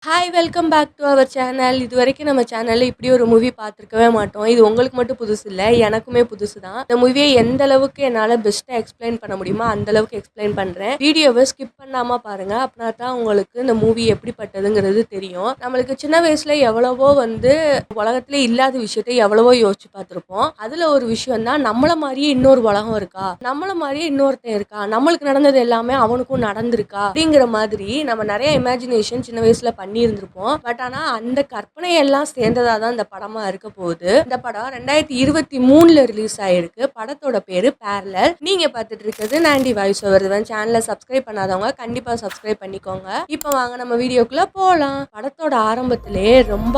Hi welcome back to our channel. இது வரைக்கும் நம்ம சேனலில் இப்படி ஒரு மூவி பார்த்துருக்கவே மாட்டோம். இது உங்களுக்கு மட்டும் புதுசு இல்லை, எனக்குமே புதுசு தான். இந்த மூவியை எந்த அளவுக்கு என்னால் பெஸ்ட்டாக எக்ஸ்பிளைன் பண்ண முடியுமோ அந்த அளவுக்கு எக்ஸ்பிளைன் பண்ணுறேன். வீடியோவை ஸ்கிப் பண்ணாமல் பாருங்கள். அப்படின்னா தான் உங்களுக்கு இந்த மூவி எப்படிப்பட்டதுங்கிறது தெரியும். நம்மளுக்கு சின்ன வயசில் எவ்வளவோ உலகத்திலே இல்லாத விஷயத்தை எவ்வளவோ யோசிச்சு பார்த்துருப்போம். அதில் ஒரு விஷயம் தான், நம்மளை மாதிரியே இன்னொரு உலகம் இருக்கா, நம்மளை மாதிரியே இன்னொருத்தன் இருக்கா, நம்மளுக்கு நடந்தது எல்லாமே அவனுக்கும் நடந்திருக்கா அப்படிங்கிற மாதிரி நம்ம நிறைய இமேஜினேஷன் சின்ன வயசில் பண்ணியிருந்திருப்போம். பட் ஆனால் அந்த கற்பனை எல்லாம் சேர்ந்ததாக தான் இந்த படமாக இருக்க போகுது. இந்த படம் 2023 ரிலீஸ் ஆயிருக்கு. படத்தோட பேரு பேரலல். நீங்க பார்த்துட்டு இருக்கிறது நாண்டி வாய்ஸ் ஓவர். சேனலை சப்ஸ்கிரைப் பண்ணாதவங்க கண்டிப்பா சப்ஸ்கிரைப் பண்ணிக்கோங்க. இப்போ வாங்க நம்ம வீடியோக்குள்ள போகலாம். படத்தோட ஆரம்பத்திலே ரொம்ப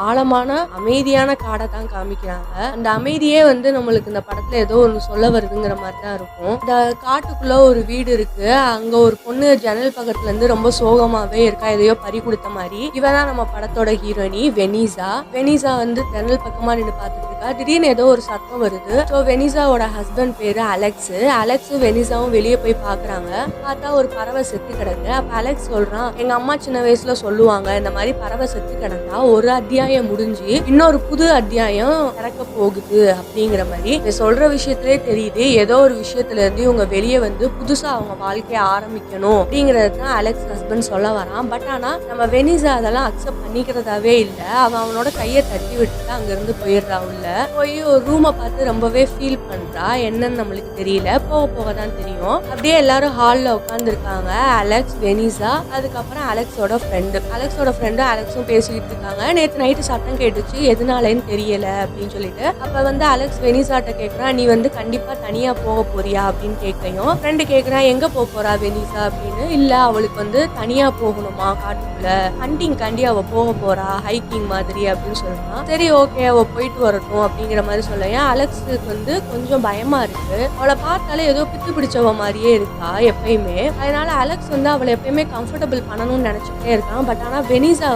ஆழமான அமைதியான காடை தான் காமிக்கிறாங்க. அந்த அமைதியே நம்மளுக்கு இந்த படத்துல ஏதோ ஒன்று சொல்ல வருதுங்கிற மாதிரி தான் இருக்கும். இந்த காட்டுக்குள்ள ஒரு வீடு இருக்கு. அங்க ஒரு பொண்ணு ஜன்னல் பக்கத்துல இருந்து ரொம்ப சோகமாவே இருக்கா, எதையோ பறி கொடுத்த மாதிரி. இவன் தான் நம்ம படத்தோட ஹீரோயினி வெனிசா. வெனிசா ஜன்னல் பக்கமா நின்று பார்த்துட்டு இருக்கா. திடீர்னு ஏதோ ஒரு சத்தம் வருது. ஸோ வெனிசாவோட ஹஸ்பண்ட் பேரு அலெக்ஸ். வெனிசாவும் வெளியே போய் பாக்குறாங்க. பார்த்தா ஒரு பறவை செத்து கிடக்கு. அப்ப அலெக்ஸ் சொல்றான், எங்க அம்மா சின்ன வயசுல சொல்லுவாங்க, இந்த மாதிரி பறவை செத்து கிடந்தா ஒரு அத்தியாயம் முடிஞ்சு இன்னொரு புது அத்தியாயம் திறக்க போகுது அப்படிங்கிற மாதிரி. சொல்ற விஷயத்திலே தெரியுது, ஏதோ ஒரு விஷயத்துல இருந்து இவங்க வெளியே புதுசா அவங்க வாழ்க்கைய ஆரம்பிக்கணும் அப்படிங்கறது தான் அலெக்ஸ் ஹஸ்பண்ட் சொல்ல வரான். பட் ஆனா நம்ம வெனிசா அதெல்லாம் அக்செப்ட் பண்ணிக்கிறதாவே இல்லை. அவனோட கையை தட்டி விட்டுட்டு அங்கிருந்து போயிடுறா. உள்ள போய் ஒரு ரூமை பார்த்து ரொம்பவே ஃபீல் பண்றா. என்னன்னு நம்மளுக்கு தெரியல, போக போக தான் தெரியும். அப்படியே எல்லாரும் ஹால்ல உட்காந்துருக்காங்க. அலெக்ஸ், வெனிசா, அதுக்கப்புறம் அலெக்ஸோட ஃப்ரெண்டு அலெக்ஸும் பேசிக்கிட்டு இருக்காங்க. நேற்று நைட்டு சத்தம் கேட்டுச்சு, எதனாலன்னு தெரியல அப்படின்னு சொல்லிட்டு. அப்ப அலெக்ஸ் வெனிசாட்ட கேட்கறான், நீ கண்டிப்பா தனியா போக போறியா அப்படின்னு கேட்கையும் ஃப்ரெண்டு கேட்கறான், எங்க போக போறா வெனிசா அப்படின்னு. இல்ல, அவளுக்கு தனியா போகணுமா காட்டுக்குள்ள, ஹண்டிங் காண்டி அவ போக போறா, ஹைக்கிங் மாதிரி அப்படின்னு சொல்றான். சரி ஓகே, அவ போயிட்டு வரட்டும் அப்படிங்கிற மாதிரி சொல்ல. அலெக்ஸுக்கு கொஞ்சம் பயமா இருக்கு. அவளை பார்த்தாலே ஏதோ பித்து பிடிச்சவ மாதிரியே இருக்கா எப்பயுமே. அதனால அலெக்ஸ் அவளை எப்பயுமே கம்ஃபர்டபுள் பண்ணணும்னு நினைச்சுட்டே இருக்கான். பட் ஆனா வெனிசா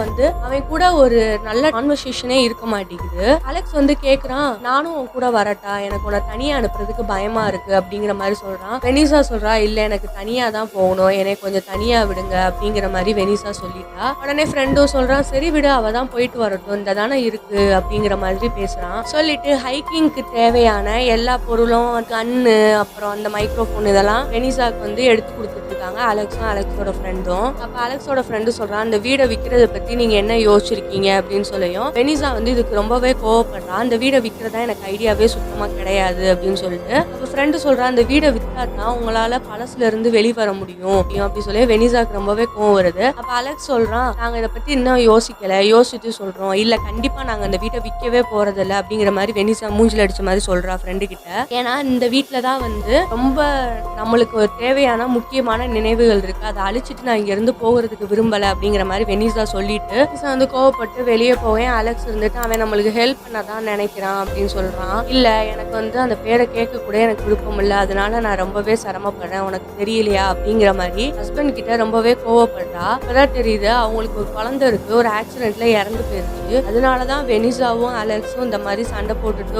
அவன் கூட ஒரு நல்ல கான்வர்சேஷனே இருக்க மாட்டேங்குது. அலெக்ஸ் கேக்குறான், நானும் உன் கூட வரட்டா, எனக்கு உன்னை தனியா அனுப்புறதுக்கு பயமா இருக்கு அப்படிங்கிற மாதிரி சொல்றான். வெனிசா சொல்றா, இல்ல எனக்கு தனியா தான் போகணும், எனக்கு கொஞ்சம் தனியா விடுங்க அப்படிங்கிற மாதிரி வெனிசா சொல்லிட்டா. உடனே ஃப்ரெண்டும் சொல்றான், சரி விடு, அவ தான் போயிட்டு வரட்டும், இந்த தானே இருக்கு அப்படிங்கிற மாதிரி பேசுறான். சொல்லிட்டு ஹைக்கிங்க்கு தேவையான எல்லா பொருளும், கன்னு, அப்புறம் அந்த மைக்ரோஃபோன் இதெல்லாம் வெனிசாக்கு எடுத்து கொடுத்துட்டு இருக்காங்க அலெக்ஸும் அலெக்ஸோட ஃப்ரெண்டும். அப்ப அலெக்ஸோட ஃப்ரெண்டு சொல்றான், அந்த வீடை விற்கிறத பத்தி நீங்க என்ன யோசிச்சிருக்கீங்க அப்படின்னு சொல்லியும் வெனிசா இதுக்கு ரொம்பவே கோவப்படுறான். அந்த வீடை விற்கிறதா எனக்கு ஐடியாவே சுத்தமா கிடையாது அப்படின்னு சொல்லிட்டு. அப்ப ஃப்ரெண்டு சொல்றான், அந்த வீடை விற்காதான் உங்களால பழசுல இருந்து வெளிவர முடியும் அப்படி சொல்லி வெனிசாக்கு ரொம்பவே கோவம் வருது. அப்ப அலெக்ஸ் சொல்றான், நாங்க இதை பத்தி இன்னும் யோசிக்கல, யோசிச்சுட்டு சொல்றோம், இல்ல கண்டிப்பா நாங்க அந்த வீட்டை விற்கவே போறதில்ல அப்படிங்கிற மாதிரி வெனிசா மூஞ்சில அடிச்ச மாதிரி சொல்றா ஃப்ரெண்டு கிட்ட. ஏன்னா இந்த வீட்டுலதான் ரொம்ப நம்மளுக்கு ஒரு தேவையான முக்கியமான நினைவுகள் இருக்கு, அதை அழிச்சிட்டு நான் இங்க இருந்து போகிறதுக்கு விரும்பல அப்படிங்கிற மாதிரி வெனிசா சொல்லிட்டு கோவப்பட்டு வெளியே போவேன். அலெக்ஸ் அவன் நம்மளுக்கு ஹெல்ப் பண்ணதான் நினைக்கிறான் அப்படின்னு சொல்றான். இல்ல, எனக்கு அந்த பேரை கேட்க கூட எனக்கு விருப்பம் இல்லை, அதனால நான் ரொம்பவே சிரமப்படுறேன், உனக்கு தெரியலையா அப்படிங்கிற மாதிரி ஹஸ்பண்ட் கிட்ட ரொம்பவே கோவப்படுறா. அப்பதான் தெரியுது அவங்களுக்கு ஒரு குழந்தை இருக்கு, ஒரு ஆக்சிடென்ட்ல இறந்து போயிருச்சு. அதனாலதான் வெனிசாவும் அலெக்ஸும் இந்த மாதிரி சண்டை போட்டுட்டு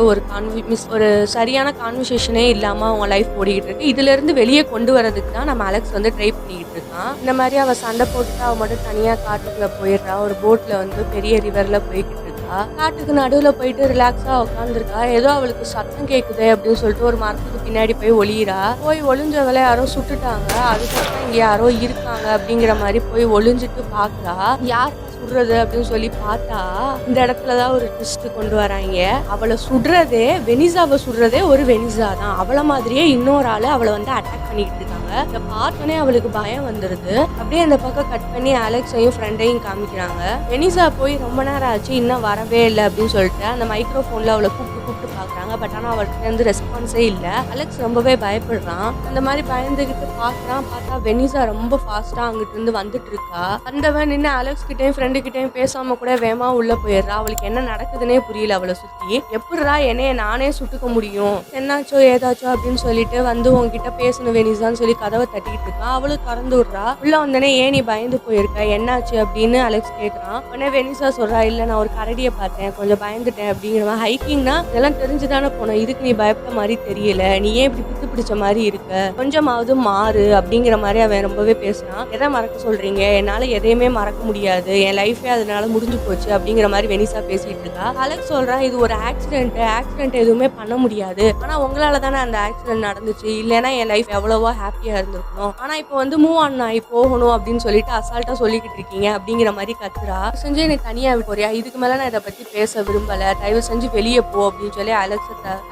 ஒரு சரியான கான்வர்சேஷனே இல்லாம அவங்க லைஃப் ஓடிக்கிட்டு இருக்கு. இதுல இருந்து வெளியே கொண்டு வரதுக்கு தான் நம்ம அலெக்ஸ் ட்ரை பண்ணிக்கிட்டு இருக்கான். இந்த மாதிரி அவ சண்டை போட்டுட்டு அவ மட்டும் தனியா காட்டுக்குள்ள போயிடுறா. ஒரு போட்ல பெரிய ரிவர்ல போய்கிட்டு இருக்கா. காட்டுக்கு நடுவுல போயிட்டு ரிலாக்ஸா உட்காந்துருக்கா. ஏதோ அவளுக்கு சத்தம் கேக்குது அப்படின்னு சொல்லிட்டு ஒரு மரத்துக்கு பின்னாடி போய் ஒளியிறா. போய் ஒளிஞ்சவளை யாரோ சுட்டுட்டாங்க, அதுக்கப்புறம் இங்க யாரோ இருக்காங்க அப்படிங்கிற மாதிரி போய் ஒளிஞ்சிட்டு பாக்குறா. யார் சுடுறது அப்படின்னு சொல்லி பார்த்தா இந்த இடத்துலதான் ஒரு ட்விஸ்ட் கொண்டு வராங்க. அவளை சுடுறதே, வெனிசாவை சுடுறதே ஒரு வெனிசா தான். அவளை மாதிரியே இன்னொரு ஆளு அவளை அட்டாக் பண்ணிக்கிட்டு இருக்காங்க. இதை பார்த்தோன்னே அவளுக்கு பயம் வந்துருது. அப்படியே அந்த பக்கம் கட் பண்ணி அலெக்ஸையும் ஃப்ரெண்டையும் காமிக்கிறாங்க. வெனிசா போய் ரொம்ப நேரம் ஆச்சு, இன்னும் வரவே இல்லை அப்படின்னு சொல்லிட்டு அந்த மைக்ரோஃபோன்ல அவளை கூப்பிட்டு பாக்குறாங்க. பட் ஆனா அவளுக்கு ரெஸ்பான்ஸே இல்ல. அலெக்ஸ் ரொம்பவே பயப்படுறான். அந்த மாதிரி பயந்துகிட்டு பாக்குறான். பார்த்தா வெனிசா ரொம்ப ஃபாஸ்டா அங்கிட்டு இருந்து வந்துட்டு இருக்கா. வந்தவன் நின்று அலெக்ஸ் கிட்டையும் ஃப்ரெண்டு கிட்டையும் பேசாம கூட வேகமா உள்ள போயிடுறா. அவளுக்கு என்ன நடக்குதுன்னே புரியல. அவளை சுத்தி எப்படிரா என்னைய நானே சுட்டுக்க முடியும், என்னாச்சோ ஏதாச்சோ அப்படின்னு சொல்லிட்டு உங்ககிட்ட பேசணும் வெனிசான்னு சொல்லி கதவை தட்டிக்கிட்டு இருக்கான். அவளும் திறந்து விடுறா. உள்ள வந்தனே, ஏன் நீ பயந்து போயிருக்க, என்னாச்சு அப்படின்னு அலெக்ஸ் கேட்கறான். உடனே வெனிசா சொல்றா, இல்ல நான் ஒரு கரடியை பார்த்தேன், கொஞ்சம் பயந்துட்டேன் அப்படிங்கிற. ஹைக்கிங்னா இதெல்லாம் தெரிஞ்சுதானே போனோம், இதுக்கு நீ பயப்பட மாதிரி தெரியல, நீ ஏன் இப்படி பிடிச்ச மாதிரி இருக்கு, கொஞ்சமாவது மாறு அப்படிங்கிற மாதிரி அவன் ரொம்பவே பேசுறான். எதை மறக்க சொல்றீங்க, என்னால எதையுமே மறக்க முடியாது, என் லைஃபே அதனால முடிஞ்சு போச்சு அப்படிங்கிற மாதிரி வெனிசா பேசிட்டு இருக்கா. அலெக்ஸ் சொல்றான், இது ஒரு ஆக்சிடென்ட் எதுவுமே பண்ண முடியாது, ஆனா உங்களால தானே அந்த ஆக்சிடென்ட் நடந்துச்சு, இல்லைன்னா என் லைஃப் எவ்வளவோ ஹாப்பியா இருந்திருக்கணும், ஆனா இப்போ வந்து மூவ் ஆன் ஆகி போகணும் அப்படின்னு சொல்லிட்டு அசால்ட்டா சொல்லிக்கிட்டு இருக்கீங்க அப்படிங்கிற மாதிரி கத்துறா. செஞ்சு எனக்கு தனியா போறியா, இதுக்கு மேல நான் இதை பத்தி பேச விரும்பல, தயவு செஞ்சு வெளியே போ அப்படின்னு சொல்லி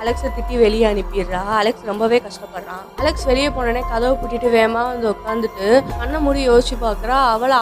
அலெக்ஸை திட்டி வெளியே அனுப்பிடுறா. அலெக்ஸ் ரொம்பவே கஷ்டப்படுறான். அலெக்ஸ் வெளியே போனோடனே கதவை பூட்டிட்டு வேகமா வந்து உட்காந்துட்டு கண்ண மூடி யோசிச்சு பாக்குறா.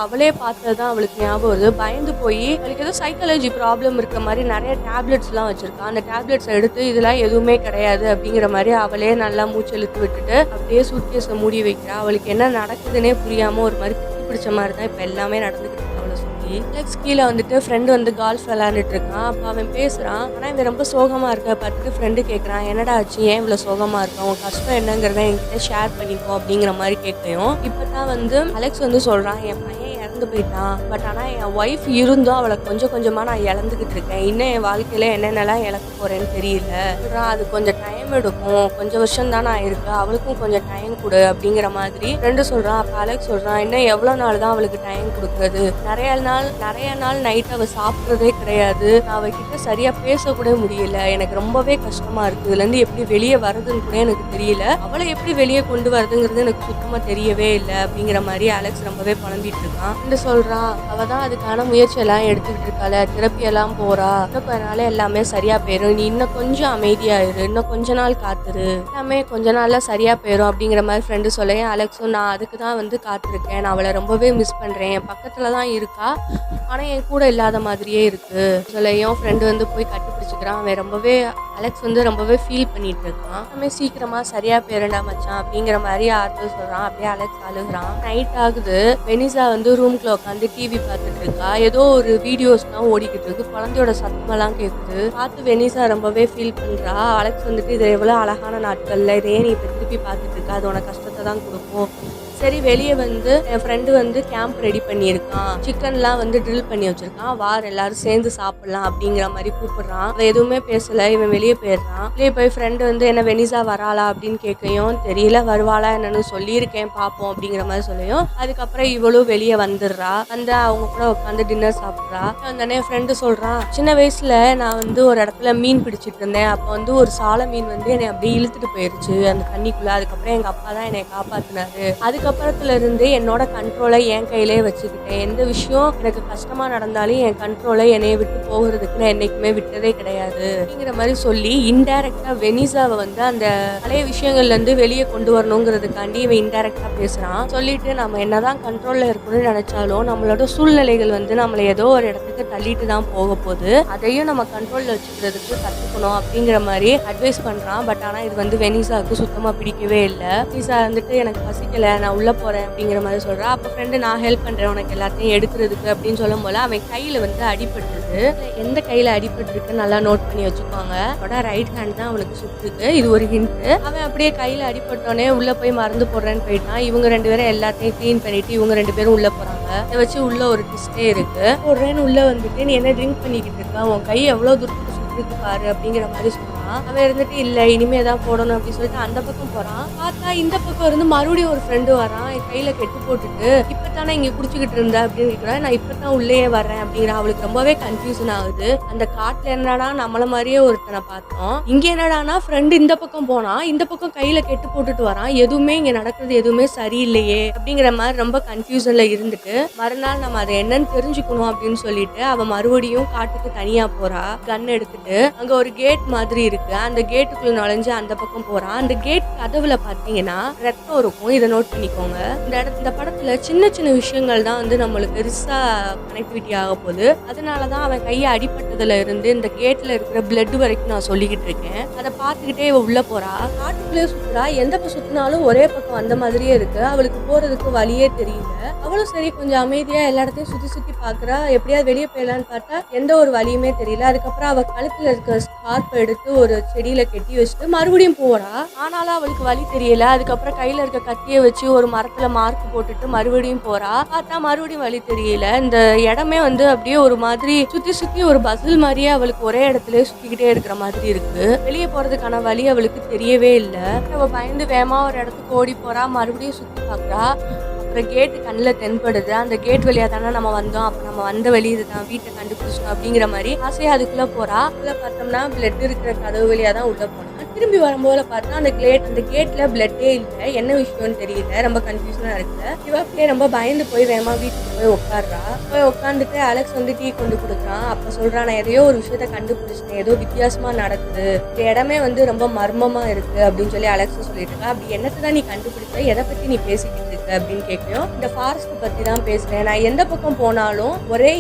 அவளே பார்த்ததுதான் அவளுக்கு ஞாபகம் வருது. பயந்து போய் அவளுக்கு ஏதோ சைக்காலஜி ப்ராப்ளம் இருக்க மாதிரி நிறைய டேப்லெட்ஸ் எல்லாம் வச்சிருக்கா. அந்த டேப்லெட்ஸ் எடுத்து இதெல்லாம் எதுவுமே கிடையாது அப்படிங்கிற மாதிரி அவளே நல்லா மூச்சு இழுத்து விட்டுட்டு அப்படியே சூட்கேஸை மூடி வைக்கிறா. அவளுக்கு என்ன நடக்குதுன்னே புரியாம ஒரு மாதிரி பிடிச்ச மாதிரி தான் இப்ப எல்லாமே நடந்துக்கிட்டு இருக்கு அவளை சுத்தி. அலெக்ஸ் கீழே வந்துட்டு ஃப்ரெண்டு வந்து கால்ஃப் விளையாண்டுட்டு இருக்கான். அப்ப அவன் பேசுறான், ஆனா இவன் ரொம்ப சோகமா இருக்க பார்த்துட்டு ஃப்ரெண்டு கேட்கறான், என்னடா ஆச்சு, ஏன் இவ்வளவு சோகமா இருக்கான், உன் கஷ்டம் என்னங்கிறத என்கிட்ட ஷேர் பண்ணிக்கோ அப்படிங்கிற மாதிரி கேட்கையும் இப்பதான் வந்து அலெக்ஸ் வந்து சொல்றான், என் பையன் இறந்து போயிட்டான், பட் ஆனா என் ஒய்ஃப் இருந்தும் அவளை கொஞ்சம் கொஞ்சமா நான் இழந்துகிட்டு இருக்கேன், இன்னும் என் வாழ்க்கையில என்னென்னலாம் இழக்க போறேன்னு தெரியல, அது கொஞ்சம் டைம் எடுக்கும், கொஞ்சம் வருஷம் தான் நான் இருக்கு, அவளுக்கும் கொஞ்சம் டைம் கொடு அப்படிங்கிற மாதிரி ஃப்ரெண்டு சொல்றான். அப்ப அலெக்ஸ் சொல்றான், இன்னும் எவ்வளவு நாள் தான் அவளுக்கு டைம் கொடுக்குறது, நிறைய நாள் நைட் அவ சாப்பிட்றதே கிடையாது, நான் அவகிட்ட சரியா பேசக்கூட முடியல, எனக்கு ரொம்பவே கஷ்டமா இருக்கு, இதுல இருந்து எப்படி வெளியே வருதுன்னு கூட எனக்கு தெரியல, அவளை எப்படி வெளியே கொண்டு வருதுங்கிறது எனக்கு சுத்தமா தெரியவே இல்லை அப்படிங்கிற மாதிரி அலெக்ஸ் ரொம்பவே புலம்பிட்டு இருக்கான். சொல்றான், அவதான் அதுக்கான முயற்சி எல்லாம் எடுத்துக்கிட்டு இருக்காள, தெரப்பி எல்லாம் போறா, இன்னும் கொஞ்ச நாள் எல்லாமே சரியா போயிரும், நீ இன்னும் கொஞ்சம் அமைதியாயிரு, இன்னும் கொஞ்ச நாள் காத்துரு, எல்லாமே கொஞ்ச நாள்ல சரியா போயிரும் அப்படிங்கிற மாதிரி ஃப்ரெண்டு சொல்ல அலெக்ஸும், நான் அதுக்கு தான் வந்து காத்திருக்கேன், நான் அவளை ரொம்பவே மிஸ் பண்றேன், என் பக்கத்துலதான் இருக்கா, ஆனா என் கூட இல்லாத மாதிரியே இருக்கு சொல்லையும் ஃப்ரெண்டு வந்து போய் கட்டிப்பிடிச்சுக்கிறான். அவன் அலெக்ஸ் வந்து ரொம்பவே ஃபீல் பண்ணிட்டு இருக்கான். எல்லாமே சீக்கிரமா சரியா போயிரண்டா மச்சான் அப்படிங்கிற மாதிரி ஆர்த்தர் சொல்றான். அப்படியே அலெக்ஸ் அழுகுறான். நைட் ஆகுது. வெனிசா வந்து ரூம்குள்ள உட்காந்து டிவி பார்த்துட்டு இருக்கா. ஏதோ ஒரு வீடியோஸ் தான் ஓடிக்கிட்டு இருக்கு. குழந்தையோட சத்தமெல்லாம் கேட்குது. பார்த்து வெனிசா ரொம்பவே ஃபீல் பண்றா. அலெக்ஸ் வந்துட்டு இது எவ்வளவு அழகான நாட்கள்ல இதே நீ இப்ப திருப்பி பார்த்துட்டு இருக்கா, அது உனக்கு கஷ்டத்தை தான் கொடுக்கும், சரி வெளியே வந்து என் ஃப்ரெண்டு வந்து கேம்ப் ரெடி பண்ணியிருக்கான், சிக்கன்லாம் வந்து ட்ரில் பண்ணி வச்சிருக்கான், வார் எல்லாரும் சேர்ந்து சாப்பிடலாம் அப்படிங்கிற மாதிரி கூப்பிடுறான். அவன் எதுவுமே பேசல. இவன் வெளியே போயிடுறான். வெளியே போய் ஃப்ரெண்டு வந்து என்ன வெனிசா வராளா அப்படின்னு கேட்கையும் தெரியல, வருவாளா என்னன்னு சொல்லியிருக்கேன் பார்ப்போம் அப்படிங்கிற மாதிரி சொல்லியும் அதுக்கப்புறம் இவளும் வெளியே வந்துடுறா. வந்து அவங்க கூட உட்காந்து டின்னர் சாப்பிட்றா. வந்தோடனே ஃப்ரெண்டு சொல்றான், சின்ன வயசுல நான் வந்து ஒரு இடத்துல மீன் பிடிச்சிட்டு இருந்தேன், அப்போ வந்து ஒரு சாலை மீன் வந்து என்னை அப்படியே இழுத்துட்டு போயிருச்சு அந்த தண்ணிக்குள்ள, அதுக்கப்புறம் எங்க அப்பா தான் என்னை காப்பாத்தினாரு, அதுக்கப்புறத்துல இருந்து என்னோட கண்ட்ரோலை என் கையிலே வச்சுக்கிட்டேன், எந்த விஷயம் எனக்கு கஷ்டமா நடந்தாலும் என் கண்ட்ரோலை என்னைய விட்டு போகிறதுக்கு நான் என்னைக்குமே விட்டதே கிடையாது அப்படிங்கிற மாதிரி சொல்லி இன்டைரக்டா வெனிசாவை வந்து அந்த பழைய விஷயங்கள்ல இருந்து வெளியே கொண்டு வரணுங்கிறதுக்காண்டி இவன் இன்டைரக்டா பேசுறான். சொல்லிட்டு நம்ம என்னதான் கண்ட்ரோல்ல இருக்கணும்னு நினைச்சாலும் நம்மளோட சூழ்நிலைகள் வந்து நம்மளை ஏதோ ஒரு இடத்துக்கு தள்ளிட்டு தான் போக போகுது, அதையும் நம்ம கண்ட்ரோல்ல வச்சுக்கிறதுக்கு கத்துக்கணும் அப்படிங்கிற மாதிரி அட்வைஸ் பண்றான். பட் ஆனா இது வந்து வெனிசாவுக்கு சுத்தமா பிடிக்கவே இல்லை. வெனிசா வந்துட்டு எனக்கு பசிக்கல, நான் உள்ள போறேன் அப்படிங்கிற மாதிரி சொல்றா. அப்ப ஃப்ரெண்டு நான் ஹெல்ப் பண்றேன் உனக்கு எல்லாத்தையும் எடுக்கிறதுக்கு அப்படின்னு சொல்லும் போல அவன் கையில வந்து அடிபட்டுருக்கு. எந்த கையில அடிபட்டுருக்கு நல்லா நோட் பண்ணி வச்சுக்கோங்க. அவனோட ரைட் ஹேண்ட் தான் அவனுக்கு சுட்டுருக்கு, இது ஒரு ஹிண்ட். அவன் அப்படியே கையில அடிபட்டோடனே உள்ள போய் மருந்து போடுறேன்னு போயிட்டான். இவங்க ரெண்டு பேரும் எல்லாத்தையும் கிளீன் பண்ணிட்டு இவங்க ரெண்டு பேரும் உள்ள போறாங்க. இதை வச்சு உள்ள ஒரு டிஸ்டே இருக்கு. போடுறேன்னு உள்ள வந்துட்டு நீ என்ன ட்ரிங்க் பண்ணிக்கிட்டு இருக்கா, உன் கை எவ்வளவு தூரத்துக்கு சுட்டுருக்கு பாரு அப்படிங்கிற மாதிரி சொல்றான். அவன் இருந்துட்டு இல்ல இனிமே தான் போடணும் அப்படின்னு சொல்லிட்டு அந்த பக்கம் போறான். பார்த்தா இந்த பக்கம் இருந்து மறுபடியும் ஒரு ஃப்ரெண்டு வரான். என் கையில கெட்டு போட்டுட்டு இப்பதானே இங்க குடிச்சுக்கிட்டு இருந்தா அப்படின்னு இருக்கிறான். நான் இப்பதான் உள்ளேயே வர்றேன் அப்படிங்கிற. அவளுக்கு ரொம்பவே கன்ஃபியூஷன் ஆகுது. அந்த காட்டுல என்னடா நம்மள மாதிரியே ஒருத்தனை பார்த்தோம், இங்க என்னடானா ஃப்ரெண்டு இந்த பக்கம் போனா இந்த பக்கம் கையில கெட்டு போட்டுட்டு வரான், எதுவுமே இங்க நடக்கிறது எதுவுமே சரியில்லையே அப்படிங்கிற மாதிரி ரொம்ப கன்ஃபியூஷன்ல இருந்துட்டு மறுநாள் நம்ம அதை என்னன்னு தெரிஞ்சுக்கணும் அப்படின்னு சொல்லிட்டு அவ மறுபடியும் காட்டுக்கு தனியா போறா. கன் எடுத்துட்டு அங்க ஒரு கேட் மாதிரி இருக்கு, அந்த கேட்டுக்குள்ள நுழைஞ்சு அந்த பக்கம் போறான். அந்த கேட் கதவுல பாத்தீங்கன்னா ரத்தம் இருக்கும், இதை நோட் பண்ணிக்கோங்க. இந்த படத்துல சின்ன சின்ன விஷயங்கள் தான் வந்து நம்மளுக்கு பெருசா கனெக்டிவிட்டி ஆக போகுது. அதனாலதான் அவன் கையை அடிப்பட்டதுல இருந்து இந்த கேட்ல இருக்கிற பிளட் வரைக்கும் நான் சொல்லிக்கிட்டு இருக்கேன். அதை பார்த்துக்கிட்டே இவ உள்ள போறா. காட்டுக்குள்ளே சுத்துறா. எந்த பக்கம் சுத்தினாலும் ஒரே பக்கம் அந்த மாதிரியே இருக்கு. அவளுக்கு போறதுக்கு வழியே தெரியல. அவளும் சரி கொஞ்சம் அமைதியா எல்லா இடத்தையும் சுத்தி சுத்தி பாக்குறா. எப்படியாவது வெளியே போயிடலான்னு பார்த்தா எந்த ஒரு வழியுமே தெரியல. அதுக்கப்புறம் அவ கழுத்துல இருக்க ஸ்கார்ப் எடுத்து ஒரு செடியில கட்டி வச்சுட்டு மறுபடியும் போறா. ஆனாலும் அவளுக்கு வழி தெரியல. அதுக்கப்புறம் கையில இருக்க கத்தியை வச்சு ஒரு மரத்துல மார்க் போட்டுட்டு மறுபடியும் போறா. பார்த்தா மறுபடியும் வழி தெரியல. இந்த இடமே வந்து அப்படியே ஒரு மாதிரி சுத்தி சுத்தி ஒரு பசில் மாதிரியே அவளுக்கு ஒரே இடத்துல சுத்திக்கிட்டே இருக்கிற மாதிரி இருக்கு. வெளியே போறதுக்கான வழி அவளுக்கு தெரியவே இல்லை. அவ பயந்து வேகமா ஒரு இடத்துக்கு ஓடி போறா. மறுபடியும் சுத்தி பாக்குறா. அப்புறம் கேட்டு கண்ணில் தென்படுது. அந்த கேட் வழியா தானே நம்ம வந்தோம், அப்ப நம்ம வந்த வழி இதுதான், வீட்டை கண்டுபிடிச்சோம் அப்படிங்கிற மாதிரி ஆசையா அதுக்குள்ள போறா. உள்ள பார்த்தோம்னா பிளட் இருக்கிற கதவு வழியா தான் உள்ள போனா. திரும்பி வரும்போது பார்த்தா அந்த கேட்ல பிளட்டே இல்லை. என்ன விஷயம்னு தெரியல. ரொம்ப கன்ஃபியூஷனா இருக்கு. இவ அப்படியே ரொம்ப பயந்து போய் வேகமா வீட்டுக்கு போய் உட்காடுறா. போய் உட்காந்துட்டு அலெக்ஸ் வந்து டீ கொண்டு கொடுக்குறான். அப்ப சொல்றான், நான் எதையோ ஒரு விஷயத்த கண்டுபிடிச்சிட்டேன், ஏதோ வித்தியாசமா நடக்குது, இந்த இடமே வந்து ரொம்ப மர்மமா இருக்கு அப்படின்னு சொல்லி அலெக்ஸ் சொல்லிட்டு இருக்கா. அப்படி என்னத்தான் நீ கண்டுபிடிச்ச, எதை பத்தி நீ பேசிக்கிட்டு இருக்க அப்படின்னு கேட்கும். இந்த ஃபாரஸ்ட் பத்தி தான் பேசுறேன். நான் எந்த பக்கம் போனாலும் ஒரே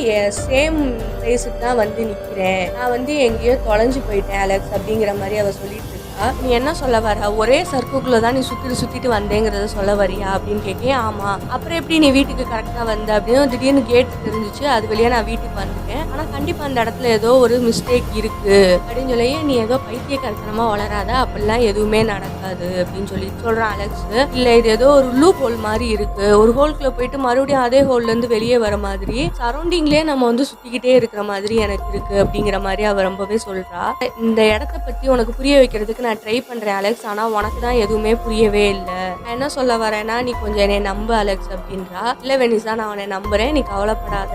சேம் பிளேஸுக்கு தான் வந்து நிக்கிறேன். நான் வந்து எங்கேயோ தொலைஞ்சு போயிட்டேன் அலெக்ஸ் அப்படிங்கிற மாதிரி அவ சொல்லிட்டு இருக்கா. நீ என்ன சொல்ல வர, ஒரே சர்க்குக்குள்ள தான் நீ சுத்திட்டு வந்தேங்கிறத சொல்ல வரியா அப்படின்னு கேட்கேன். ஆமா, அப்புறம் எப்படி நீ வீட்டுக்கு கரெக்டா வந்த அப்படின்னு திடீர்னு கேட் தெரிஞ்சிச்சு, அது வழியா நான் வீட்டுக்கு வந்துட்டேன். ஆனா கண்டிப்பா அந்த இடத்துல ஏதோ ஒரு மிஸ்டேக் இருக்கு அப்படின்னு சொல்லி, நீ ஏதோ பைத்தியக்காரத்தனமா வளராத, அப்படிலாம் எதுவுமே நடக்காது அப்படின்னு சொல்லி சொல்றான் அலெக்ஸ். இல்ல, இது ஏதோ ஒரு லூப் ஹோல் மாதிரி இருக்கு, ஒரு ஹோல்குள்ள போயிட்டு மறுபடியும் அதே ஹோல்ல இருந்து வெளியே வர மாதிரி சரௌண்டிங்லயே நம்ம வந்து சுத்திக்கிட்டே இருக்கிற மாதிரி எனக்கு இருக்கு அப்படிங்கிற மாதிரி அவ ரொம்பவே சொல்றா. இந்த இடத்த பத்தி உனக்கு புரிய வைக்கிறதுக்கு நான் ட்ரை பண்றேன் அலெக்ஸ், ஆனா உனக்கு தான் எதுவுமே புரியவே இல்லை. நான் என்ன சொல்ல வரேன்னா, நீ கொஞ்சம் என்னை நம்பு அலெக்ஸ் அப்படின்றா. இல்ல வெனிசா, நான் அவனை நம்புறேன், நீ கவலைப்படாத.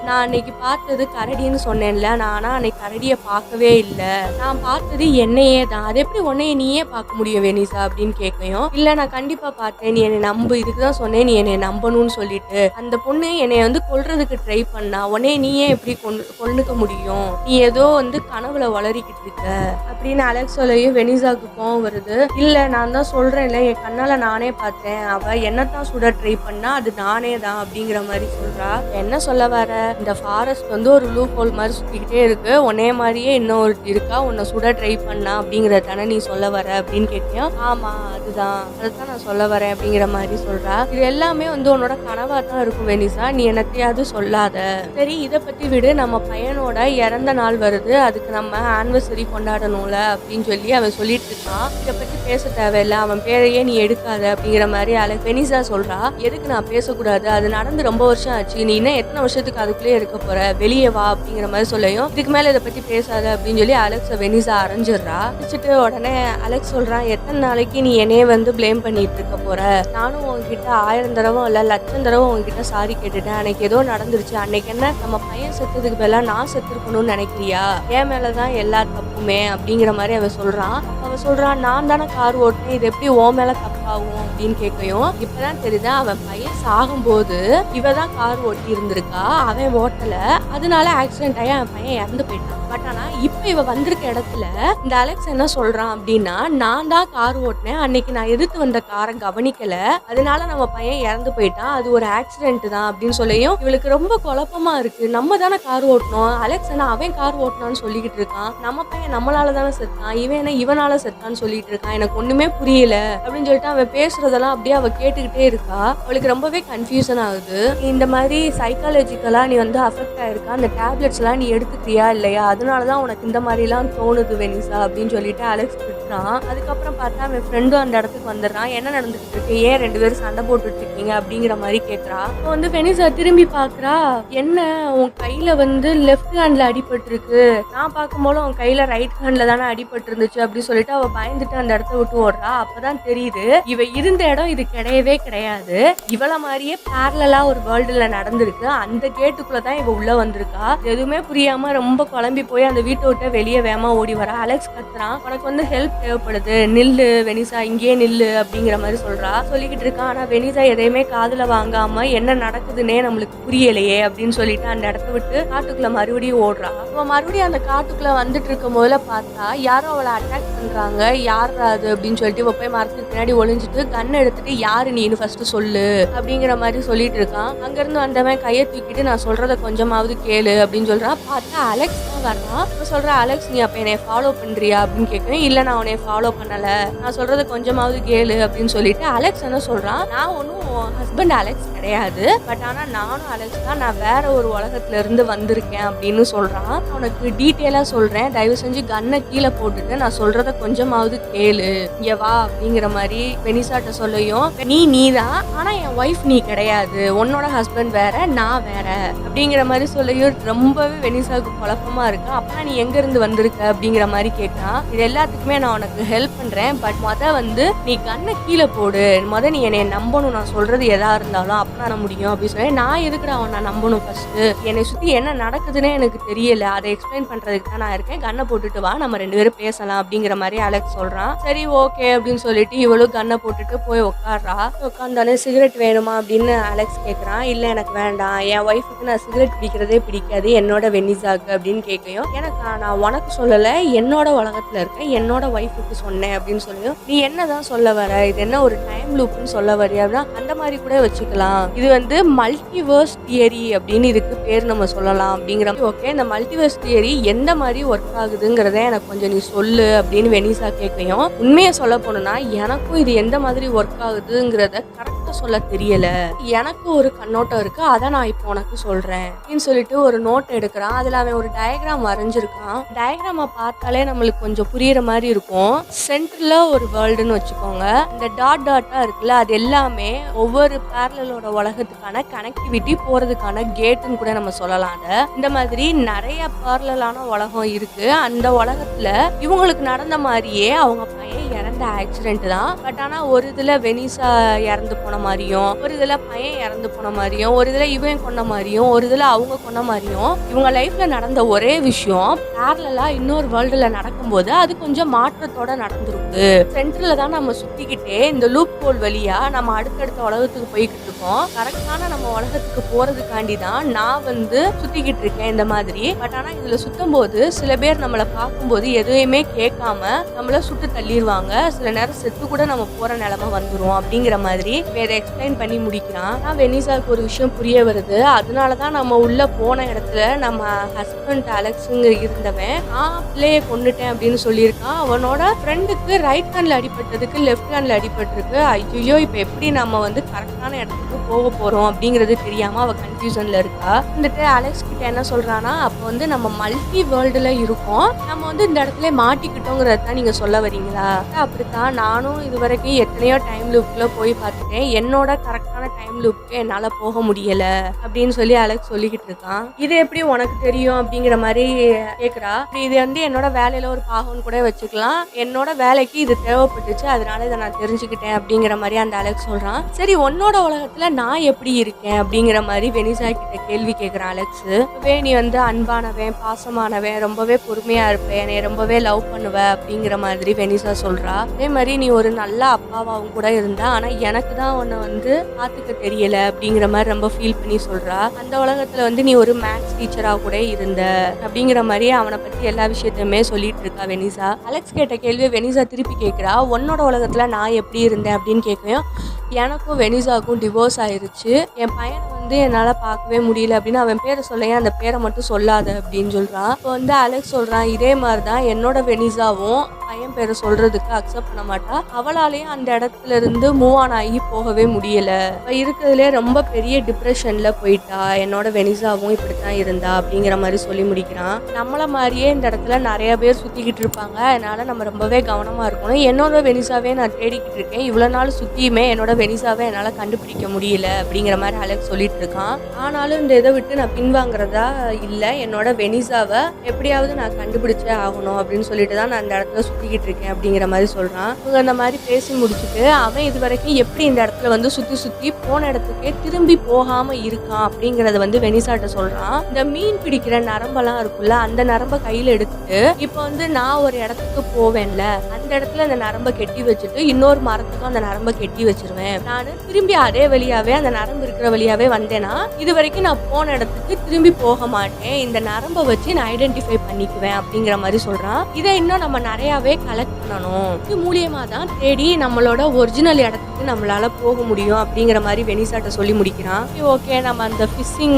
நான் அன்னைக்கு பார்த்தது கரடின்னு சொன்னேன்ல, நான் ஆனா அன்னைக்கு கரடியை பார்க்கவே இல்லை. நான் பார்த்தது என்னையே தான். அது எப்படி உன்னைய நீயே பார்க்க முடியும் வெனிசா அப்படின்னு கேட்கையும், இல்ல நான் கண்டிப்பா பார்த்தேன், நீ என்னை நம்பு, இதுக்குதான் சொன்னேன் நீ என்னை நம்பணும்னு சொல்லிட்டு. அந்த பொண்ணு என்னைய வந்து கொல்றதுக்கு ட்ரை பண்ணா, உன்னைய நீயே எப்படி கொன்னுக்க முடியும், நீ ஏதோ வந்து கனவுல வளரிக்கிட்டு இருக்க அப்படின்னு அலெக்ஸ் சொல்லையும் வெனிசாவுக்கு கோவம் வருது. இல்ல, நான் தான் சொல்றேன்ல, என் கண்ணால நானே பார்த்தேன், அவ என்னத்தான் சுட ட்ரை பண்ணா, அது நானே தான் அப்படிங்கிற மாதிரி சொல்றா. என்ன சொல்ல வர, இந்த ஃபாரஸ்ட் வந்து ஒரு லூப் ஹோல் மாதிரி சுத்திக்கிட்டே இருக்கு, உன்னே மாதிரியே இன்னொரு இருக்கா, உன்னை சுட ட்ரை பண்ணா அப்படிங்கறத தானே நீ சொல்ல வர அப்படின்னு கேட்டியா. ஆமா, அதுதான் நான் சொல்ல வரேன் அப்படிங்கிற மாதிரி சொல்றா. இது எல்லாமே வந்து உன்னோட கனவா தான் இருக்கும் வெனிசா, நீ என்னத்தையாவது சொல்லாத. சரி, இதை பத்தி விடு, நம்ம பையனோட இறந்த நாள் வருது, அதுக்கு நம்ம ஆனிவர்சரி கொண்டாடணும்ல அப்படின்னு சொல்லி அவன் சொல்லிட்டு இருக்கான். இதை பத்தி பேச தேவையில்ல, அவன் பேரையே நீ எடுக்காத அப்படிங்கிற மாதிரி வெனிசா சொல்றா. எதுக்கு நான் பேசக்கூடாது, அது நடந்து ரொம்ப வருஷம் ஆச்சு, நீ இன்னும் எத்தனை வருஷத்துக்கு அதுக்குள்ளே இருக்க போற, வெளியே வா அப்படிங்கிற மாதிரி சொல்லையும், இதுக்கு மேல இதை பத்தி பேசாத அப்படின்னு சொல்லி அலெக்ஸ வெனிசா அரைஞ்சிடுறா. அரைச்சிட்டு உடனே அலெக்ஸ் சொல்றான், எத்தனை நாளைக்கு நீ என்னையே வந்து பிளேம் பண்ணிட்டு இருக்க போற, நானும் உங்ககிட்ட 1000 தடவை இல்ல 1,00,000 தடவை உங்ககிட்ட சாரி கேட்டுட்டேன், அன்னைக்கு ஏதோ நடந்துருச்சு, அன்னைக்கு என்ன நம்ம பையன் செத்ததுக்கு பதிலா நான் செத்துருக்கணும்னு நினைக்கிறியா, என் மேலதான் எல்லா தப்புமே அப்படிங்கிற மாதிரி அவன் சொல்றான். நான் தானே கார் ஓட்டினேன், இது எப்படி ஓ மேல தப்பாகும் அப்படின்னு கேட்கையும், இப்பதான் தெரியுது அவன் பையன் சாகும்போது இவ தான் கார் ஓட்டி இருந்திருக்கா, அவன் ஓட்டல, அதனால ஆக்சிடென்ட் ஆகி அவன் பையன் இறந்து போயிட்டான். பட் ஆனா இப்ப இவ வந்திருக்க இடத்துல இந்த அலெக்ஸ் என்ன சொல்றான் அப்படின்னா, நான் தான் கார் ஓட்டினேன், அன்னைக்கு நான் எதிர்த்து வந்த காரை கவனிக்கல, அதனால நம்ம பையன் இறந்து போயிட்டான், அது ஒரு ஆக்சிடென்ட் தான் அப்படின்னு சொல்லியும் இவளுக்கு ரொம்ப குழப்பமா இருக்கு. நம்ம தானே கார் ஓட்டணும், அலெக்ஸ் என்ன அவன் கார் ஓட்டினான்னு சொல்லிக்கிட்டு இருக்கான், நம்ம பையன் நம்மளால தானே செத்தான், இவன் என்ன இவனால செத்தான்னு சொல்லிட்டு இருக்கான், எனக்கு ஒண்ணுமே புரியல அப்படின்னு சொல்லிட்டு அவன் பேசுறதெல்லாம் அப்படியே அவ கேட்டுக்கிட்டே இருக்கா. அவளுக்கு ரொம்பவே கன்ஃபியூஷன் ஆகுது. இந்த மாதிரி சைக்காலஜிக்கலா நீ வந்து அஃபெக்ட் ஆயிருக்கா, அந்த டேப்லெட்ஸ் எல்லாம் நீ எடுத்துக்கிறியா இல்லையா, அதனாலதான் உனக்கு இந்த மாதிரி எல்லாம் தோணுது வெனிசா அப்படின்னு சொல்லிட்டு அலெக்ஸ் திட்டுறான். அதுக்கப்புறம் பார்த்தா அவன் ஃப்ரெண்டும் அந்த இடத்துக்கு வந்துடுறான். என்ன நடந்துட்டு இருக்கு, ஏன் 2 பேரும் சண்டை போட்டுட்டு இருக்கீங்க அப்படிங்கிற மாதிரி கேட்கறா. இப்போ வந்து வெனிசா திரும்பி பாக்குறா, என்ன உன் கையில வந்து லெஃப்ட் ஹேண்ட்ல அடிபட்டு இருக்கு, நான் பார்க்கும்போது உன் கையில ரைட் ஹேண்ட்ல தானே அடிபட்டு இருந்துச்சு அப்படின்னு சொல்லிட்டு அவ பயந்துட்டு அந்த இடத்த விட்டு ஓடுறா. அப்பதான் தெரியுது இவ இருந்த இடம் இது கிடையவே கிடையாது, இவள மாதிரியே பேரலா ஒரு வேர்ல்டுல நடந்திருக்கு, அந்த கேட்டுக்குள்ளதான் இவ உள்ள வந்திருக்கா. எதுவுமே புரியாம ரொம்ப குழம்பி போய் அந்த வீட்டை விட்டு வெளியே வேகமா ஓடி வரா. அலெக்ஸ் கத்துறான், உனக்கு வந்து ஹெல்ப் தேவைப்படுது, நில்லு வெனிசா, இங்கேயே நில்லு அப்படிங்கிற மாதிரி சொல்லிக்கிட்டு இருக்கான். ஆனா வெனிசா எதையுமே காதுல வாங்காம என்ன நடக்குதுன்னே நம்மளுக்கு புரியலையே அப்படின்னு சொல்லிட்டு அந்த இடத்த விட்டு காட்டுக்குள்ள மறுபடியும் ஓடுறா. அவன் மறுபடியும் அந்த காட்டுக்குள்ள வந்துட்டு இருக்கும் போதுல பார்த்தா யாரோ அவளை அட்டாக் பண்றாங்க. யார் அது அப்படின்னு சொல்லிட்டு இவ போய் மரத்துக்கு பின்னாடி ஒளிஞ்சிட்டு கன் எடுத்துட்டு, யாரு நீனு ஃபர்ஸ்ட் சொல்லு அப்படிங்கிற மாதிரி சொல்லிட்டு இருக்கான். அங்க இருந்து வந்தவன் கையை தூக்கிட்டு, நான் சொல்றத கொஞ்சமாவது கேளு அப்படின்னு சொல்றான். பார்த்தா அலெக்ஸ் தான் வர்றான். சொல்ற, அலெக்ஸ் நீ அப்ப என்னை ஃபாலோ பண்றியா அப்படின்னு கேட்கணும். இல்ல, நான் உன்னை ஃபாலோ பண்ணல, நான் சொல்றத கொஞ்சமாவது கேளு அப்படின்னு சொல்லிட்டு அலெக்ஸ் என்ன சொல்றான், நான் ஒன்னும் ஹஸ்பண்ட் அலெக்ஸ் கிடையாது, பட் ஆனா நானும் அலெக்ஸ் தான், நான் வேற ஒரு உலகத்துல இருந்து வந்திருக்கேன் அப்படின்னு சொல்றான். உனக்கு டீட்டெயிலா சொல்றேன், தயவு செஞ்சு கண்ணை கீழே போட்டுட்டு நான் சொல்றத கொஞ்சமாவது கேளு, இங்க வா அப்படிங்கிற மாதிரி வெனிசாட்ட சொல்லியும், நீதான் ஆனா என் ஒய்ஃப் நீ கிடையாது, உன்னோட ஹஸ்பண்ட் வேற நான் வேற அப்படிங்கிற மாதிரி சொல்லியும் ரொம்பவே வெனிசாவுக்கு குழப்பமா இருக்கு. அப்ப நீ எங்க இருந்து வந்திருக்க அப்படிங்கிற மாதிரி கேட்கான். இது எல்லாத்துக்குமே நான் உனக்கு ஹெல்ப் பண்றேன், பட் நீ கண்ணை கீழே போடு, நீ என்னை நம்பணும், நான் சொல்றது எதா இருந்தாலும் அப்பதான் முடியும் அப்படின்னு சொல்லி, நான் எதுக்குடா அவன் நான் நம்பணும், ஃபர்ஸ்ட் என்னை சுத்தி என்ன நடக்குதுன்னே எனக்கு தெரியல, அதை எக்ஸ்பிளைன் பண்றதுக்கு தான் நான் இருக்கேன், கண்ணை போட்டுட்டு வா நம்ம 2 பேரும் பேசலாம் அப்படிங்கிற மாதிரி அலெக்ஸ் சொல்றான். சரி ஓகே அப்படின்னு சொல்லிட்டு இவளும் கண்ணை போட்டுட்டு போய் உட்காடுறா. உட்காந்தானே சிகரெட் வேணுமா அப்படின்னு அலெக்ஸ் கேட்கறான். இல்ல எனக்கு வேண்டாம், என் ஒய்ஃபுக்கு நான் சிகரெட் பிடிக்கிறதே பிடிக்காது, என்னோட வெனிசாக்கு அப்படின்னு கேட்கையும், எனக்கு நான் உனக்கு சொல்லல, என்னோட உலகத்துல இருக்க என்னோட ஒய்ஃபுக்கு சொன்னேன் அப்படின்னு சொல்லியும், நீ என்னதான் சொல்ல வர, இது என்ன ஒரு டைம் லூப்னு சொல்ல வரியா, அந்த மாதிரி கூட வச்சுக்கலாம், இது மல்டிவர்ஸ் தியரி அப்படின்னு இதுக்கு பேர் நம்ம சொல்லலாம் அப்படிங்கிற. ஓகே, இந்த மல்டிவர்ஸ் தியரி எந்த மாதிரி ஒர்க் ஆகுதுங்கிறத எனக்கு கொஞ்சம் நீ சொல்லு அப்படின்னு வெனிசா கேட்கையும், உண்மையை சொல்ல போனா எனக்கும் இது எந்த மாதிரி ஒர்க் ஆகுதுங்கிறத கரெக்டா சொல்ல தெரியல, எனக்கு ஒரு கண்ணோட்டம் இருக்கு, அதை நான் இப்போ உனக்கு சொல்றேன் அப்படின்னு சொல்லிட்டு ஒரு நோட் எடுக்கிறான். அதுல அவன் ஒரு டயக்ராம் வரைஞ்சிருக்கான். டயக்ராம பார்த்தாலே நம்மளுக்கு கொஞ்சம் புரியுற மாதிரி இருக்கும். சென்டர்ல ஒரு வேர்ல்டுன்னு வச்சுக்கோங்க, இந்த டாட்டா இருக்குல்ல, அது எல்லாமே ஒவ்வொரு பேரலோட உலகத்துக்கான கனெக்டிவிட்டி போறதுக்கான கேட்டுன்னு கூட நம்ம சொல்லலாம். இந்த மாதிரி நிறைய பேரலான உலகம் இருக்கு. அந்த உலகத்துல இவங்களுக்கு நடந்த மாதிரியே அவங்க பையன் இறந்த ஆக்சிடென்ட் தான், பட் ஆனா ஒரு இதுல வெனிசா இறந்து போன மாதிரியும், ஒரு இதுல பையன் இறந்து போன மாதிரியும், ஒரு இதுல இவன் கொன்ன மாதிரியும், ஒரு இதுல அவங்க கொன்ன மாதிரியும், இவங்க லைஃப்ல நடந்த ஒரே விஷயம் பேரலா இன்னொரு வேர்ல்டுல நடக்கும்போது அது கொஞ்சம் மாற்றத்தோட நடந்திருக்கு. சென்டர்ல தான் நம்ம சுத்திக்கிட்டே இந்த லூப் ஹோல் வழியா நம்ம அடுத்தடுத்த உலகத்துக்கு போய்கிட்டு இருக்கோம். கரெக்டான நம்ம உலகத்துக்கு போறதுக்காண்டி தான் நான் சுத்திக்கிட்டு இருக்கேன் இந்த மாதிரி. பட் ஆனா இதுல சுத்தும் போது சில பேர் நம்மளை பார்க்கும்போது எதுவுமே கேட்காம நம்மள சுட்டு தள்ளிடுவாங்க, சில நேரம் செத்து கூட நம்ம போற நிலைமை வந்துரும் அப்படிங்கிற மாதிரி வேற எக்ஸ்பிளைன் பண்ணி முடிக்கிறான். வெனிசாவுக்கு ஒரு விஷயம் புரிய வருது. அதனாலதான் நம்ம உள்ள போன இடத்துல நம்ம ஹஸ்பண்ட் அலெக்ஸுங்க இருந்தவன் நான் பிள்ளைய கொண்டுட்டேன் அப்படின்னு சொல்லியிருக்கான். அவனோட ஃப்ரெண்டுக்கு ரைட் ஹேண்ட்ல அடிபட்டதுக்கு லெஃப்ட் ஹேண்ட்ல அடிபட்டிருக்கு. ஐயோ இப்ப எப்படி நம்ம கரெக்டான இடத்துக்கு போக போறோம் அப்படிங்கிறது தெரியாம அவ கன்ஃபியூஷன்ல இருக்கா. அலெக்ஸ் கிட்ட என்ன சொல்றானா, அப்போ நம்ம மல்டி வேர்ல்டுல இருக்கோம், நம்ம இந்த இடத்துல மாட்டிக்கிட்டோங்கிறத நீங்க சொல்ல வரீங்களா? அப்படித்தான், நானும் இது வரைக்கும் எத்தனையோ டைம் லூப்ல போய் பார்த்துட்டேன், என்னோட கரெக்டான டைம் லூப்க்கு என்னால போக முடியல அப்படின்னு சொல்லி அலெக்ஸ் சொல்லிக்கிட்டு இருக்கான். இது எப்படி உனக்கு தெரியும் அப்படிங்கிற மாதிரி கேக்குறா. இது என்னோட வேலையில ஒரு பாகம்னு கூட வச்சுக்கலாம், என்னோட வேலைக்கு இது தேவைப்பட்டுச்சு, அதனால இதை நான் தெரிஞ்சுக்கிட்டேன் அப்படிங்கிற மாதிரி அந்த அலெக்ஸ் சொல்றான். சரி உன்னோட உலகத்துல நான் எப்படி இருக்கேன் அப்படிங்கிற மாதிரி வெனிசா கிட்ட கேள்வி கேட்கிறான் அலெக்ஸ். நீ அன்பானவன், பாசமானவன், ரொம்பவே பொறுமையா இருப்பேன், என்னை ரொம்பவே லவ் பண்ணுவ அப்படிங்கிற மாதிரி வெனிசா சொல்றா. அதே மாதிரி நீ ஒரு நல்ல அப்பாவாவும் கூட இருந்தா, ஆனா எனக்கு தான் உன்னை பாத்துக்க தெரியல அப்படிங்கிற மாதிரி ரொம்ப ஃபீல் பண்ணி சொல்றா. அந்த உலகத்துல நீ ஒரு மேத்ஸ் டீச்சரா கூட இருந்த அப்படிங்கிற மாதிரி அவனை பத்தி எல்லா விஷயத்தையுமே சொல்லிட்டு இருக்கா வெனிசா. அலெக்ஸ் கேட்ட கேள்வியை வெனிசா திருப்பி கேட்கிறா. உன்னோட உலகத்துல நான் எப்படி இருந்தேன் அப்படின்னு கேட்கும். எனக்கும் வெனிசாவுக்கும் டிவோர்ஸ் ஆயிருச்சு, என் பையனை என்னால் பார்க்கவே முடியல அப்படின்னு அவன் பேரை சொல்லையே, அந்த பேரை மட்டும் சொல்லாத அப்படின்னு சொல்கிறான். இப்போ அலெக்ஸ் சொல்கிறான், இதே மாதிரி தான் என்னோட வெனிசாவும் பையன் பேரை சொல்றதுக்கு அக்செப்ட் பண்ண மாட்டா, அவளாலேயும் அந்த இடத்துல இருந்து மூவ் ஆன் ஆகி போகவே முடியல, இருக்கிறதுலே ரொம்ப பெரிய டிப்ரெஷன்ல போயிட்டா, என்னோட வெனிசாவும் இப்படித்தான் இருந்தா அப்படிங்கிற மாதிரி சொல்லி முடிக்கிறான். நம்மள மாதிரியே இந்த இடத்துல நிறைய பேர் சுத்திக்கிட்டு இருப்பாங்க, அதனால நம்ம ரொம்பவே கவனமா இருக்கணும். என்னோட வெனிசாவே நான் தேடிக்கிட்டு இருக்கேன், இவ்வளவு நாள் சுத்தியுமே என்னோட வெனிசாவை என்னால கண்டுபிடிக்க முடியல அப்படிங்கிற மாதிரி அலெக்ஸ் சொல்லிட்டு இருக்கான். ஆனாலும் இந்த இதை விட்டு நான் பின்வாங்குறதா இல்லை, என்னோட வெனிசாவை எப்படியாவது நான் கண்டுபிடிச்சே ஆகணும் அப்படின்னு சொல்லிட்டு தான் நான் அந்த இடத்துல சுத்திக்கிட்டு இருக்கேன் அப்படிங்கிற மாதிரி சொல்றான். இவங்க அந்த மாதிரி பேசி முடிச்சுட்டு அவன் இது வரைக்கும் எப்படி இந்த இடத்துல சுத்தி சுத்தி போன இடத்துக்கே திரும்பி போகாம இருக்கான் அப்படிங்கறத வெனிசாட்ட சொல்றான். இந்த மீன் பிடிக்கிற நரம்பெல்லாம் இருக்குல்ல, அந்த நரம்ப கையில எடுத்துட்டு இப்போ நான் ஒரு இடத்துக்கு போவேன்ல, அந்த இடத்துல அந்த நரம்ப கெட்டி வச்சுட்டு இன்னொரு மரத்துக்கும் அந்த நரம்ப கெட்டி வச்சிருவேன். நான் திரும்பி அதே வழியாவே அந்த நரம்பு இருக்கிற வழியாவே வந்தேன்னா இது வரைக்கும் நான் போன இடத்துக்கு திரும்பி போக மாட்டேன், இந்த நரம்பை வச்சு நான் ஐடென்டிஃபை பண்ணிக்குவேன் அப்படிங்கிற மாதிரி சொல்றான். இதை இன்னும் நம்ம நிறைய டேட்டாவே கலெக்ட் பண்ணணும். இது மூலியமா தான் தேடி நம்மளோட ஒரிஜினல் இடத்துக்கு நம்மளால போக முடியும் அப்படிங்கிற மாதிரி வெனிசாட்ட சொல்லி முடிக்கிறான். ஓகே, நம்ம அந்த ஃபிஷிங்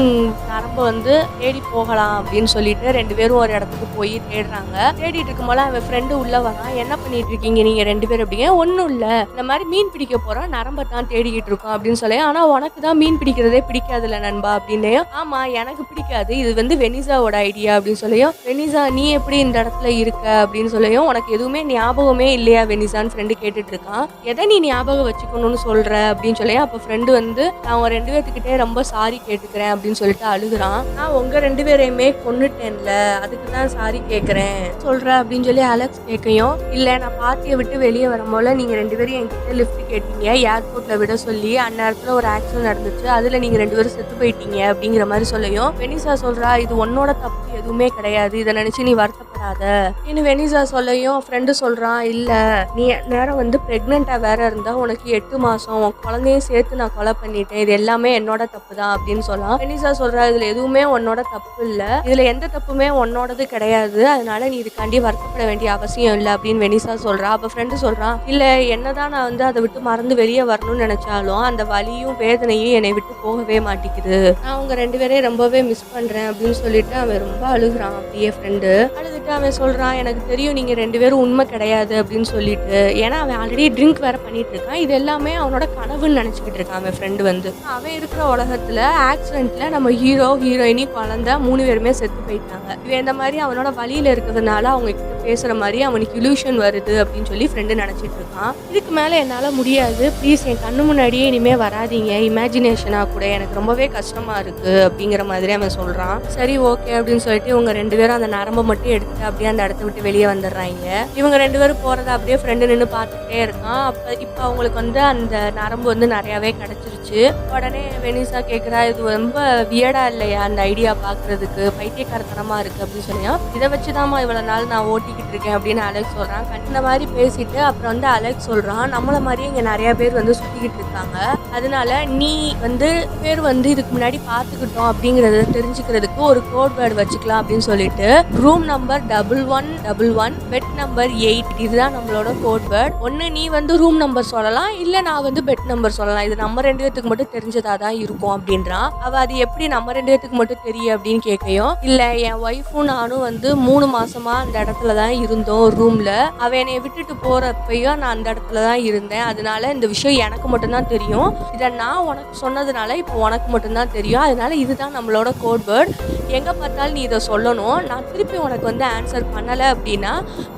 நரம்பு வந்து தேடி போகலாம் அப்படின்னு சொல்லிட்டு 2 பேரும் ஒரு இடத்துக்கு போய் தேடுறாங்க. தேடிட்டு இருக்கும்போது அவன் ஃப்ரெண்டு உள்ள வரான். என்ன பண்ணிட்டு இருக்கீங்க நீங்க 2 பேரும் அப்படிங்க? ஒன்றும் இல்லை, இந்த மாதிரி மீன் பிடிக்க போறோம், நரம்பை தான் தேடிக்கிட்டு இருக்கோம் அப்படின்னு சொல்லி. ஆனா உனக்கு தான் மீன் பிடிக்கிறதே பிடிக்காதுல்ல நண்பா அப்படின்னு. ஆமா, எனக்கு பிடிக்காது, இது வந்து வெனிசாவோட ஐடியா அப்படின்னு சொல்லியும். வெனிசா நீ எப்படி இந்த இடத்துல இருக்க அப்படின்னு சொல்லியும். உனக்கு எதுவுமே ஞாபகமே இல்லையா வெனிசான்னு ஃப்ரெண்டு கேட்டுட்டு இருக்கான். எதை நீ ஞாபகம் வச்சுக்கணும்னு சொல்ற அப்படின்னு சொல்லி. அப்ப ஃப்ரெண்டு வந்து நான் உங்க 2 பேர்த்துக்கிட்டே ரொம்ப சாரி கேட்டுக்கிறேன் அப்படின்னு சொல்லிட்டு அழுகுறான். நான் உங்க 2 பேரையுமே கொன்னுட்டேன்ல, அதுக்கு தான் சாரி கேட்கறேன் சொல்ற அப்படின்னு சொல்லி அலெக்ஸ் கேட்கையும். இல்ல, நான் பார்ட்டியை விட்டு வெளியே வரும்போது நீங்க 2 பேரும் என்கிட்ட லிஃப்ட் கேட்டீங்க, ஏர்போர்ட்ல விட சொல்லி. அந்நேரத்துல ஒரு ஆக்சிடென்ட் நடந்துச்சு, அதுல நீங்க 2 பேரும் செத்து போயிட்டீங்க அப்படிங்கிற மாதிரி சொல்லையும். வெனிசா சொல்றா இது உன்னோட தப்பு எதுவுமே கிடையாது, இதை நினைச்சு நீ வருத்தப்படாத இன்னும் வெனிசா சொல்லையும். ஃப்ரெண்டு சொல்றான் இல்ல, நீ நேரம் வந்து பிரெக்னெண்டா வேற இருந்தா உனக்கு 8 மாசம் உன் குழந்தையும் சேர்த்து நான் கொலை பண்ணிட்டேன், இது எல்லாமே என்னோட தப்பு தான் அப்படின்னு சொல்லலாம். வெனிசா சொல்றா இதுல எதுவுமே உன்னோட தப்பு இல்ல, இதுல எந்த தப்புமே உன்னோடது கிடையாது, அதனால நீ இதுக்காண்டி வருத்தப்பட வேண்டிய அவசியம் இல்லை அப்படின்னு வெனிசா சொல்றா. அப்ப ஃப்ரெண்டு சொல்றான் இல்ல, என்னதான் நான் வந்து அதை விட்டு மறந்து வெளியே வரணும்னு நினைச்சாலும் அந்த வலியும் வேதனையும் என்னை விட்டு போகவே மாட்டேங்குது, நான் அவங்க 2 பேரையும் ரொம்பவே மிஸ் பண்றேன் அப்படின்னு சொல்லிட்டு அவன் ரொம்ப அழுகுறான். அப்படியே ஃப்ரெண்டு அழுதுட்டு அவன் சொல்றான் எனக்கு தெரியும் நீங்க 2 பேரும் உண்மை கிடையாது அப்படின்னு சொல்லிட்டு. ஏன்னா அவன் ஆல்ரெடி ட்ரிங்க் வேற பண்ணிட்டு இருக்கான், இது எல்லாமே அவனோட கனவுன்னு நினைச்சுக்கிட்டு இருக்கான் அவன் ஃப்ரெண்டு வந்து. அவன் இருக்கிற உலகத்துல ஆக்சிடென்ட்ல நம்ம ஹீரோ ஹீரோயினி குழந்தை 3 பேருமே செத்து போயிட்டாங்க. இவன் இந்த மாதிரி அவனோட வழியில இருக்கிறதுனால அவங்க கிட்ட பேசுற மாதிரி அவனுக்கு இல்யூஷன் வருது அப்படின்னு சொல்லி ஃப்ரெண்டு நினைச்சிட்டு இருக்கான். இதுக்கு மேல என்னால முடியாது, ப்ளீஸ் என் கண்ணு முன்னாடியே இனிமே வராதீங்க, இமேஜினேஷனா கூட எனக்கு ரொம்பவே கஷ்டமா இருக்கு அப்படிங்கிற மாதிரி அவன் சொல்றான். சரி ஓகே அப்படின்னு சொல்லிட்டு இவங்க 2 பேரும் அந்த நரம்பை மட்டும் எடுத்துட்டு அப்படியே அந்த இடத்த விட்டு வெளியே வந்துடுறாங்க. இவங்க 2 பேரும் போறத அப்படியே ஃப்ரெண்டு நின்று பார்த்துட்டே இருக்கான். இப்போ அவங்களுக்கு வந்து அந்த நரம்பு வந்து நிறையாவே கிடைச்சிருச்சு. உடனே வெனிசா கேட்குறா இது ரொம்ப வியடா இல்லையா அந்த ஐடியா பார்க்கறதுக்கு, பைத்தியக்காரத்தனமா இருக்கு அப்படின்னு சொன்னா. இதை வச்சுதாம்மா இவ்வளவு நாள் நான் ஓட்டிக்கிட்டு இருக்கேன் அப்படின்னு அலெக்ஸ் சொல்றான். இந்த மாதிரி பேசிட்டு அப்புறம் வந்து அலெக்ஸ் சொல்றான் நம்மள மாதிரியே இங்க நிறைய பேர் வந்து சுத்திக்கிட்டு இருக்காங்க, அதனால நீ வந்து பேர் வந்து இதுக்கு முன்னாடி பார்த்துக்கிட்டோம் அப்படிங்கறத தெரிஞ்சுக்கிறதுக்கு ஒரு கோட் வேர்டு வச்சுக்கலாம் அப்படின்னு சொல்லிட்டு ரூம் நம்பர் 1111 பெட் நம்பர் 8 இதுதான் நம்மளோட கோட் வேர்ட். ஒன்னு நீ வந்து ரூம் நம்பர் சொல்லலாம், இல்ல நான் வந்து பெட் நம்பர் சொல்லலாம், இது நம்ம 2 பேத்துக்கு மட்டும் தெரிஞ்சதா தான் இருக்கும் அப்படின்றான். அவ அது எப்படி நம்ம 2 பேத்துக்கு மட்டும் தெரியும் அப்படின்னு கேட்கையும். இல்ல, என் ஒய்ஃபும் நானும் வந்து 3 மாசமா அந்த இடத்துல தான் இருந்தோம் ரூம்ல, அவ என்னை விட்டுட்டு போறப்பையும் நான் அந்த இடத்துல தான் இருந்தேன், அதனால இந்த விஷயம் எனக்கு மட்டும்தான் தெரியும், இதை நான் உனக்கு சொன்னதுனால இப்போ உனக்கு மட்டும்தான் தெரியும், அதனால இதுதான் நம்மளோட கோட் வேர்ட், எங்க பார்த்தாலும் நீ இதை சொல்லணும், நான் திருப்பி உனக்கு வந்து ஆன்சர் பண்ணலை அப்படின்னா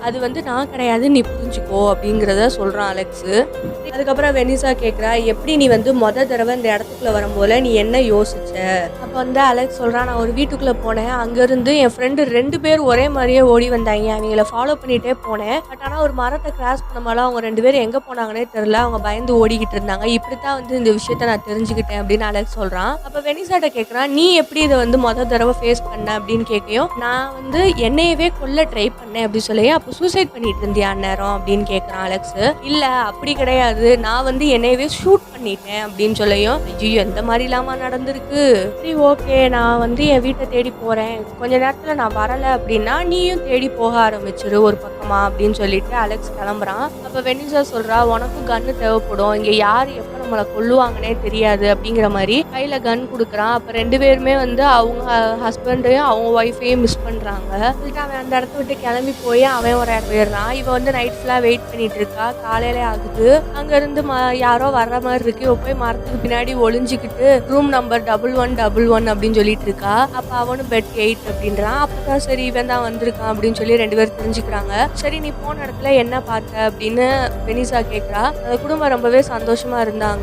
அது வந்து நான் கிடையாது நீ புரிஞ்சுக்கோ அப்படிங்கிறத சொல்றான் அலெக்ஸ். அதுக்கப்புறம் வெனிசா கேட்குறா எப்படி நீ வந்து தடவை இந்த இடத்துக்குள்ள வரும்போது நீ என்ன யோசிச்ச? அப்போ வந்து அலெக்ஸ் சொல்றான் நான் ஒரு வீட்டுக்குள்ள போனேன், அங்கிருந்து என் ஃப்ரெண்டு 2 பேர் ஒரே மாதிரியே ஓடி வந்தாங்க, அவங்கள ஃபாலோ பண்ணிட்டே போனேன், பட் ஆனால் ஒரு மரத்தை கிராஸ் பண்ணமால அவங்க 2 பேரும் எங்க போனாங்கன்னே தெரியல, அவங்க பயந்து ஓடிக்கிட்டு இருந்தாங்க, இப்படித்தான் வந்து இந்த விஷயத்த நான் தெரிஞ்சுக்கிட்டேன் அப்படின்னு அலெக்ஸ் சொல்றான். அப்போ வெனிசாட்ட கேட்குறான் நீ எப்படி இதை வந்து தடவை ஃபேஸ் பண்ண அப்படின்னு கேட்கையும். நான் வந்து என்னையவே கொல்ல ட்ரை பண்ணேன் அப்படி சொல்லி. அப்போ சூசைட் பண்ணிட்டு இருந்தியா அந்நேரம் அப்படின்னு கேட்குறான் அலெக்ஸ். இல்ல அப்படி கிடையாது, நான் வந்து என்னையவே ஷூட் பண்ணிட்டேன் அப்படின்னு சொல்லியும். ஐயோ எந்த மாதிரி இல்லாம நடந்திருக்கு, சரி ஓகே நான் வந்து என் வீட்டை தேடி போறேன், கொஞ்ச நேரத்துல நான் வரல அப்படின்னா நீயும் தேடி போக ஆரம்பிச்சிரு ஒரு பக்கமா அப்படின்னு சொல்லிட்டு அலெக்ஸ் கிளம்புறான். அப்ப வெனிசா சொல்றா உனக்கும் கன்னு தேவைப்படும், இங்க யாரு எப்ப நம்மளை கொல்லுவாங்கன்னே தெரியாது அப்படிங்கிற மாதிரி கையில கன் கொடுக்குறான். அப்ப 2 பேருமே வந்து அவங்க ஹஸ்பண்டையும் அவங்க ஒய்ஃபையும் மிஸ் பண்றாங்க. அவன் அந்த இடத்த விட்டு கிளம்பி போய் அவன் ஒரு இடம் போயிடுறான். இவன் வந்து நைட் ஃபுல்லா வெயிட் பண்ணிட்டு இருக்கா, காலையிலே ஆகுது, அங்க இருந்து யாரோ வர்ற மாதிரி இருக்கு, இவ போய் மரத்துக்கு பின்னாடி ஒளிஞ்சுக்கிட்டு ரூம் நம்பர் 1111 அப்படின்னு சொல்லிட்டு இருக்கா. அப்ப அவனும் பெட் 8 அப்படின்றான். அப்பதான் சரி இவன் தான் வந்திருக்கான் அப்படின்னு சொல்லி 2 பேரும் தெரிஞ்சுக்கிறாங்க. சரி நீ போன இடத்துல என்ன பார்த்த அப்படின்னு வெனிசா கேட்கறா. அந்த குடும்பம் ரொம்பவே சந்தோஷமா இருந்தாங்க,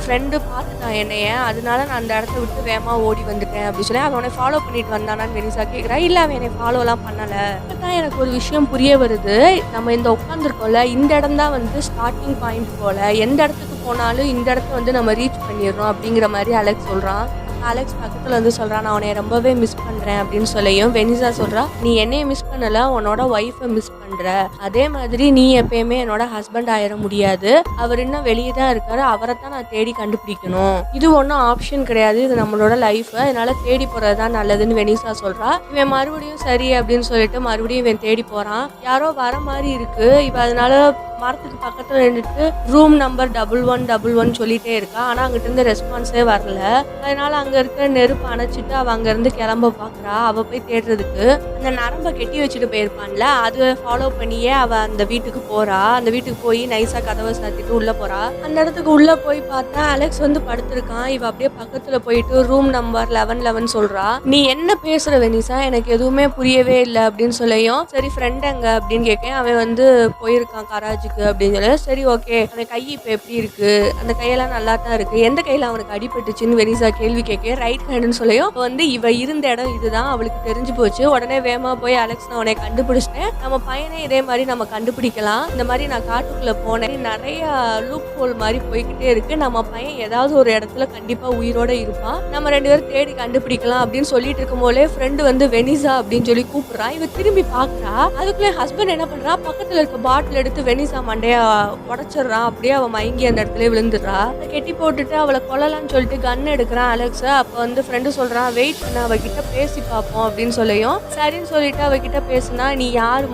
ஃப்ரெண்டு பார்த்துட்டான் என்னைய, அதனால நான் அந்த இடத்த விட்டு வேகமா ஓடி வந்துட்டேன் அப்படின்னு சொல்லி. அவனை ஃபாலோ பண்ணிட்டு வந்தானான்னு வெனிசா கேட்கறா. இல்ல அவன் என்னை ஃபாலோ எல்லாம் பண்ணல. அப்பதான் எனக்கு ஒரு விஷயம் புரிய வருது, நம்ம இந்த உட்காந்துருக்கோம்ல இந்த இடம் தான் வந்து ஸ்டார்டிங் பாயிண்ட் போல, எந்த இடத்துக்கு போனாலும் இந்த இடத்த வந்து நம்ம ரீச் பண்ணிடுறோம் அப்படிங்கிற மாதிரி அலெக்ஸ் சொல்றான். அப்ப அலெக்ஸ் பக்கத்துல வந்து சொல்றான், நான் உன்னை ரொம்பவே மிஸ் பண்றேன் அப்படின்னு சொல்லியும் வெனிசா சொல்றா, நீ என்னைய மிஸ் பண்ணல, உன்னோட ஒய்ஃபை மிஸ் பண்ற. அதே மாதிரி நீ எப்பயுமே என்னோட ஹஸ்பண்ட் ஆயிட முடியாது. அவர் இன்னும் வெளியே தான் இருக்காரு. அவரை தான் நான் தேடி கண்டுபிடிக்கணும். இது ஒன்றும் ஆப்ஷன் கிடையாது. இது நம்மளோட லைஃப். அதனால தேடி போறதுதான் நல்லதுன்னு வெனிசா சொல்றா. இவன் மறுபடியும் சரி அப்படின்னு சொல்லிட்டு மறுபடியும் இவன் தேடி போறான். யாரோ வர மாதிரி இருக்கு. இவ அதனால மரத்துக்கு பக்கத்துல நின்றுட்டு ரூம் நம்பர் 1111 சொல்லிட்டே இருக்கா. ஆனா அங்கிட்ட இருந்து ரெஸ்பான்ஸே வரல. அதனால அங்க இருக்க நெருப்பு அணைச்சிட்டு அவ அங்க இருந்து கிளம்ப பாக்குறா. அவ போய் தேடுறதுக்கு அந்த நரம்பை கெட்டி வச்சுட்டு போயிருப்பான்ல, அது ஃபாலோ பண்ணியே அவ அந்த வீட்டுக்கு போறா. அந்த வீட்டுக்கு போய் நைஸா கதவை சாத்திட்டு உள்ள போறா. அந்த இடத்துக்கு உள்ள போய் பார்த்தா அலெக்ஸ் வந்து படுத்திருக்கான். இவ அப்படியே பக்கத்துல போயிட்டு ரூம் நம்பர் 1111 சொல்றா. நீ என்ன பேசுற வெனிசா, எனக்கு எதுவுமே புரியவே இல்லை அப்படின்னு சொல்லியும், சரி ஃப்ரெண்ட் எங்க அப்படின்னு கேட்க, அவன் வந்து போயிருக்கான் கராஜுக்கு அப்படின்னு சொல்லி, சரி ஓகே அந்த கை இப்ப எப்படி இருக்கு, அந்த கையெல்லாம் நல்லா தான் இருக்கு, எந்த கையில அவனுக்கு அடிபட்டுச்சுன்னு வெனிசா கேள்வி கேட்க, ரைட் ஹேண்டுன்னு சொல்லியும் வந்து இவ இருந்த இடம் இதுதான் அவளுக்கு தெரிஞ்சு போச்சு. உடனே வேகமா போய் அலெக்ஸ் நான் உன்னை கண்டுபிடிச்சிட்டேன், நம்ம பையனே இதே மாதிரி நம்ம கண்டுபிடிக்கலாம், இந்த மாதிரி நான் காட்டுக்குள்ள போனேன், நிறைய லூப் ஹோல் மாதிரி போய்கிட்டே இருக்கு, நம்ம பையன் ஏதாவது ஒரு இடத்துல கண்டிப்பா உயிரோட இருப்பான், நம்ம 2 பேரும் தேடி கண்டுபிடிக்கலாம் அப்படின்னு சொல்லிட்டு இருக்கும் போதே ஃப்ரெண்டு வந்து வெனிசா அப்படின்னு சொல்லி கூப்பிடுறா. இவ திரும்பி பாக்குறா. அதுக்குள்ளே ஹஸ்பண்ட் என்ன பண்றா, பக்கத்துல இருக்க பாட்டில் எடுத்து வெனிசா மண்டைய உடைச்சிடுறான். அப்படியே அவ மயங்கி அந்த இடத்துல விழுந்துடுறா. கெட்டி போட்டுட்டு அவளை கொல்லலாம்னு சொல்லிட்டு கன் எடுக்கிறான் அலெக்ஸ். அப்ப வந்து ஃப்ரெண்டு சொல்றான், வெயிட் பண்ண அவகிட்ட பேசி பார்ப்போம் அப்படின்னு சொல்லியும், சரின்னு சொல்லிட்டு அவகிட்ட பேசுனா, நீ யாரு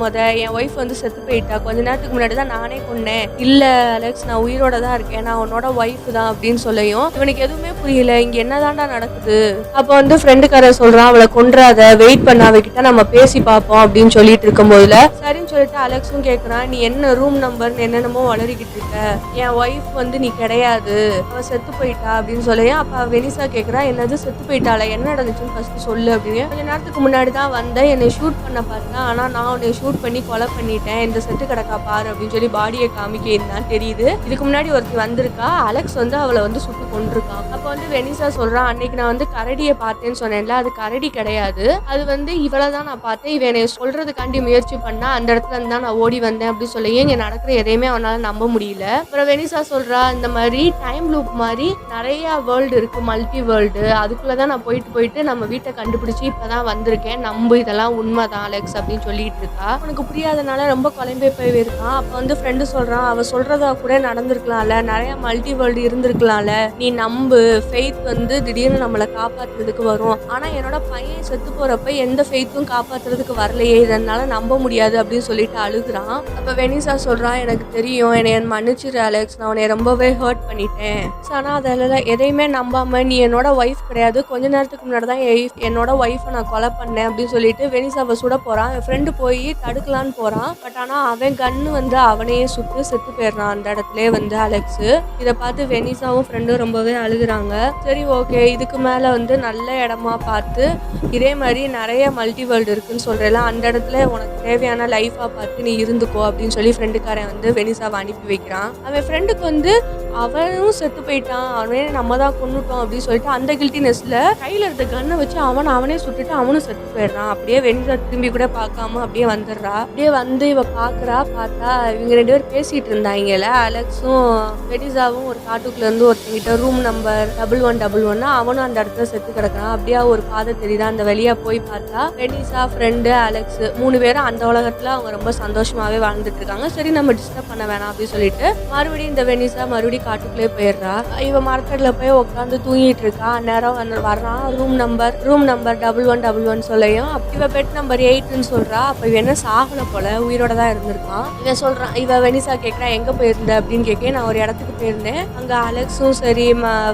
என் ஒய்ஃப் வந்து செத்து போயிட்டா, கொஞ்ச நேரத்துக்கு முன்னாடி தான் நானே கொன்னேன். இல்ல அலெக்ஸ் நான் உயிரோட தான் இருக்கேன், நான் உன்னோட ஒய்ஃப் தான் அப்படின்னு சொல்லியும், இவனுக்கு எதுவுமே புரியல, இங்க என்னதான்டா நடக்குது. அப்ப வந்து ஃப்ரெண்டுக்காரர் சொல்றான், அவளை கொன்றாத, வெயிட் பண்ண அவகிட்ட நம்ம பேசி பார்ப்போம் அப்படின்னு சொல்லிட்டு இருக்கும் போதுல சரின்னு சொல்லிட்டு அலெக்ஸும் கேக்குறான், நீ என்ன ரூம் நம்பர்னு என்னென்னமோ வளரிக்கிட்டு இருக்க, என் ஒய்ஃப் வந்து நீ கிடையாது, அவ செத்து போயிட்டா அப்படின்னு சொல்லியும். அப்ப வெனிசா கேக்குறா, என்னது செத்து போயிட்டாளா, என்ன நடந்துச்சுன்னு ஃபர்ஸ்ட் சொல்லு அப்படின்னு. கொஞ்ச நேரத்துக்கு முன்னாடி தான் வந்தேன், என்னை ஷூட் பண்ண பார்த்தேன், ஆனா நான் உன்னை ஷூட் பண்ணி கொலை பண்ணிட்டேன், இந்த செத்து கிடக்கா பாரு அப்படின்னு சொல்லி பாடியை காமிக்க இருந்தான் தெரியுது. இதுக்கு முன்னாடி ஒருத்தி வந்திருக்கா, அலெக்ஸ் வந்து அவளை வந்து சுட்டு கொண்டிருக்கான். அப்ப வந்து வெனிசா சொல்றான், அன்னைக்கு நான் வந்து கரடியை பார்த்தேன்னு சொன்னேன்ல, அது கரடி கிடையாது, அது வந்து இவளை தான் நான் பார்த்தேன், இவ என்னை சொல்றதுக்காண்டி முயற்சி பண்ணா, அந்த இடத்துல இருந்து தான் நான் ஓடி வந்தேன் அப்படின்னு சொல்லி இங்க நடக்கிற எதையுமே அவனால நம்ப முடியல. அப்புறம் வெனிசா சொல்றா, இந்த மாதிரி டைம் லூப் மாதிரி நிறைய வேர்ல்டு இருக்கு, மல்டி வேர்ல்டு, அதுக்குள்ளதான் நான் போயிட்டு நம்ம வீட்டை கண்டுபிடிச்சு இப்பதான் வந்திருக்கேன், நம்பு இதெல்லாம் உண்மைதான் அலெக்ஸ் அப்படின்னு சொல்லிட்டு இருக்கா. உனக்கு புரியாதனால ரொம்ப குழம்பே போய் இருக்கான். அப்ப வந்து ஃப்ரெண்டு சொல்றான், அவ சொல்றதா கூட நடந்திருக்கலாம்ல, நிறைய மல்டி வேர்ல்டு இருந்திருக்கலாம்ல, நீ நம்பு, ஃபெய்த் வந்து திடீர்னு நம்மளை காப்பாத்துறதுக்கு வரும், ஆனா என்னோட பையன் செத்து போறப்ப எந்த ஃபெய்த்தும் காப்பாத்துறதுக்கு வரலையே, இதனால நம்ப முடியாது அப்படின்னு சொல்லிட்டு அழுகுறான். அப்ப வெனிசா சொல்றான், எனக்கு தெரியும், என்னை மன்னிச்சிரு அலெக்ஸ், நான் உன்னை ரொம்பவே ஹர்ட் பண்ணிட்டேன், ஆனா அதெல்லாம் எதையுமே நம்பாம நீ என்னோட ஒய்ஃப் கிடையாது, கொஞ்ச நேரத்துக்கு முன்னாடி தான் என்னோட ஒய்ஃபை நான் கொலை பண்ணேன் அப்படின்னு சொல்லிட்டு வெனிசாவை சுட போறான். என் ஃப்ரெண்டு போய் தடுக்கலான்னு போறான். பட் ஆனா அவன் கன்னு வந்து அவனையே சுட்டு செத்து போயிடுறான் அந்த இடத்துல வந்து அலெக்ஸ். இதை பார்த்து வெனிசாவும் ஃப்ரெண்டும் ரொம்பவே அழுகுறாங்க. சரி ஓகே, இதுக்கு மேல வந்து நல்ல இடமா பார்த்து இதே மாதிரி நிறைய மல்டி வேர்ல்டு இருக்குன்னு சொல்றேன், அந்த இடத்துல உனக்கு தேவையான லைஃபா பார்த்து நீ இருந்துக்கோ அப்படின்னு சொல்லி ஃப்ரெண்டுக்காரன் வந்து வெனிசாவை அனுப்பி வைக்கிறான். அவன் ஃப்ரெண்டுக்கு வந்து அவனும் செத்து போயிட்டான், அவனே நம்ம தான் கொன்னுட்டோம் அப்படின்னு சொல்லிட்டு அந்த கில்ட்டினஸ்ல கையில இருந்த கன்னை வச்சு அவனே சுட்டுட்டு அவனும் செத்து போயிடுறான். அப்படியே வெனிசா திரும்பி கூட பார்க்காம அப்படியே வந்துடுறா. அப்படியே வந்து இவ பாக்குறா. பார்த்தா இவங்க 2 பேரும் பேசிட்டு இருந்தாங்கல்ல, அலெக்ஸும் வெனிசாவும் ஒரு காட்டுக்குள்ள இருந்து ஒருத்தங்கிட்ட ரூம் நம்பர் 1111 அவனும் அந்த இடத்துல செத்து கிடக்குறான். அப்படியே ஒரு பாதை தெரியுதா, அந்த வழியா போய் பார்த்தா வெனிசா, ஃப்ரெண்டு, அலெக்ஸ் 3 பேரும் அந்த உலகத்துல அவங்க ரொம்ப சந்தோஷமாவே வாழ்ந்துட்டு இருக்காங்க. சரி நம்ம டிஸ்டர்ப் பண்ண வேணாம் அப்படின்னு சொல்லிட்டு மறுபடியும் இந்த வெனிசா மறுபடியும் காட்டுக்குள்ளே போயிடுறா. இவ மார்க்கெட்ல போய் உட்காந்து தூங்கிட்டு இருக்கா. நேரம் வர்றான். ரூம் நம்பர் 1111 சொல்லையும் இவ பெட் நம்பர் 8ன்னு சொல்றா. அப்ப இவ என்ன சாகல போல, உயிரோட தான் இருந்திருக்கான். இவன் சொல்றான், இவ வெனிசா கேட்கறா, எங்க போயிருந்த அப்படின்னு கேட்க, நான் ஒரு இடத்துக்கு போயிருந்தேன், அங்க அலெக்ஸும் சரி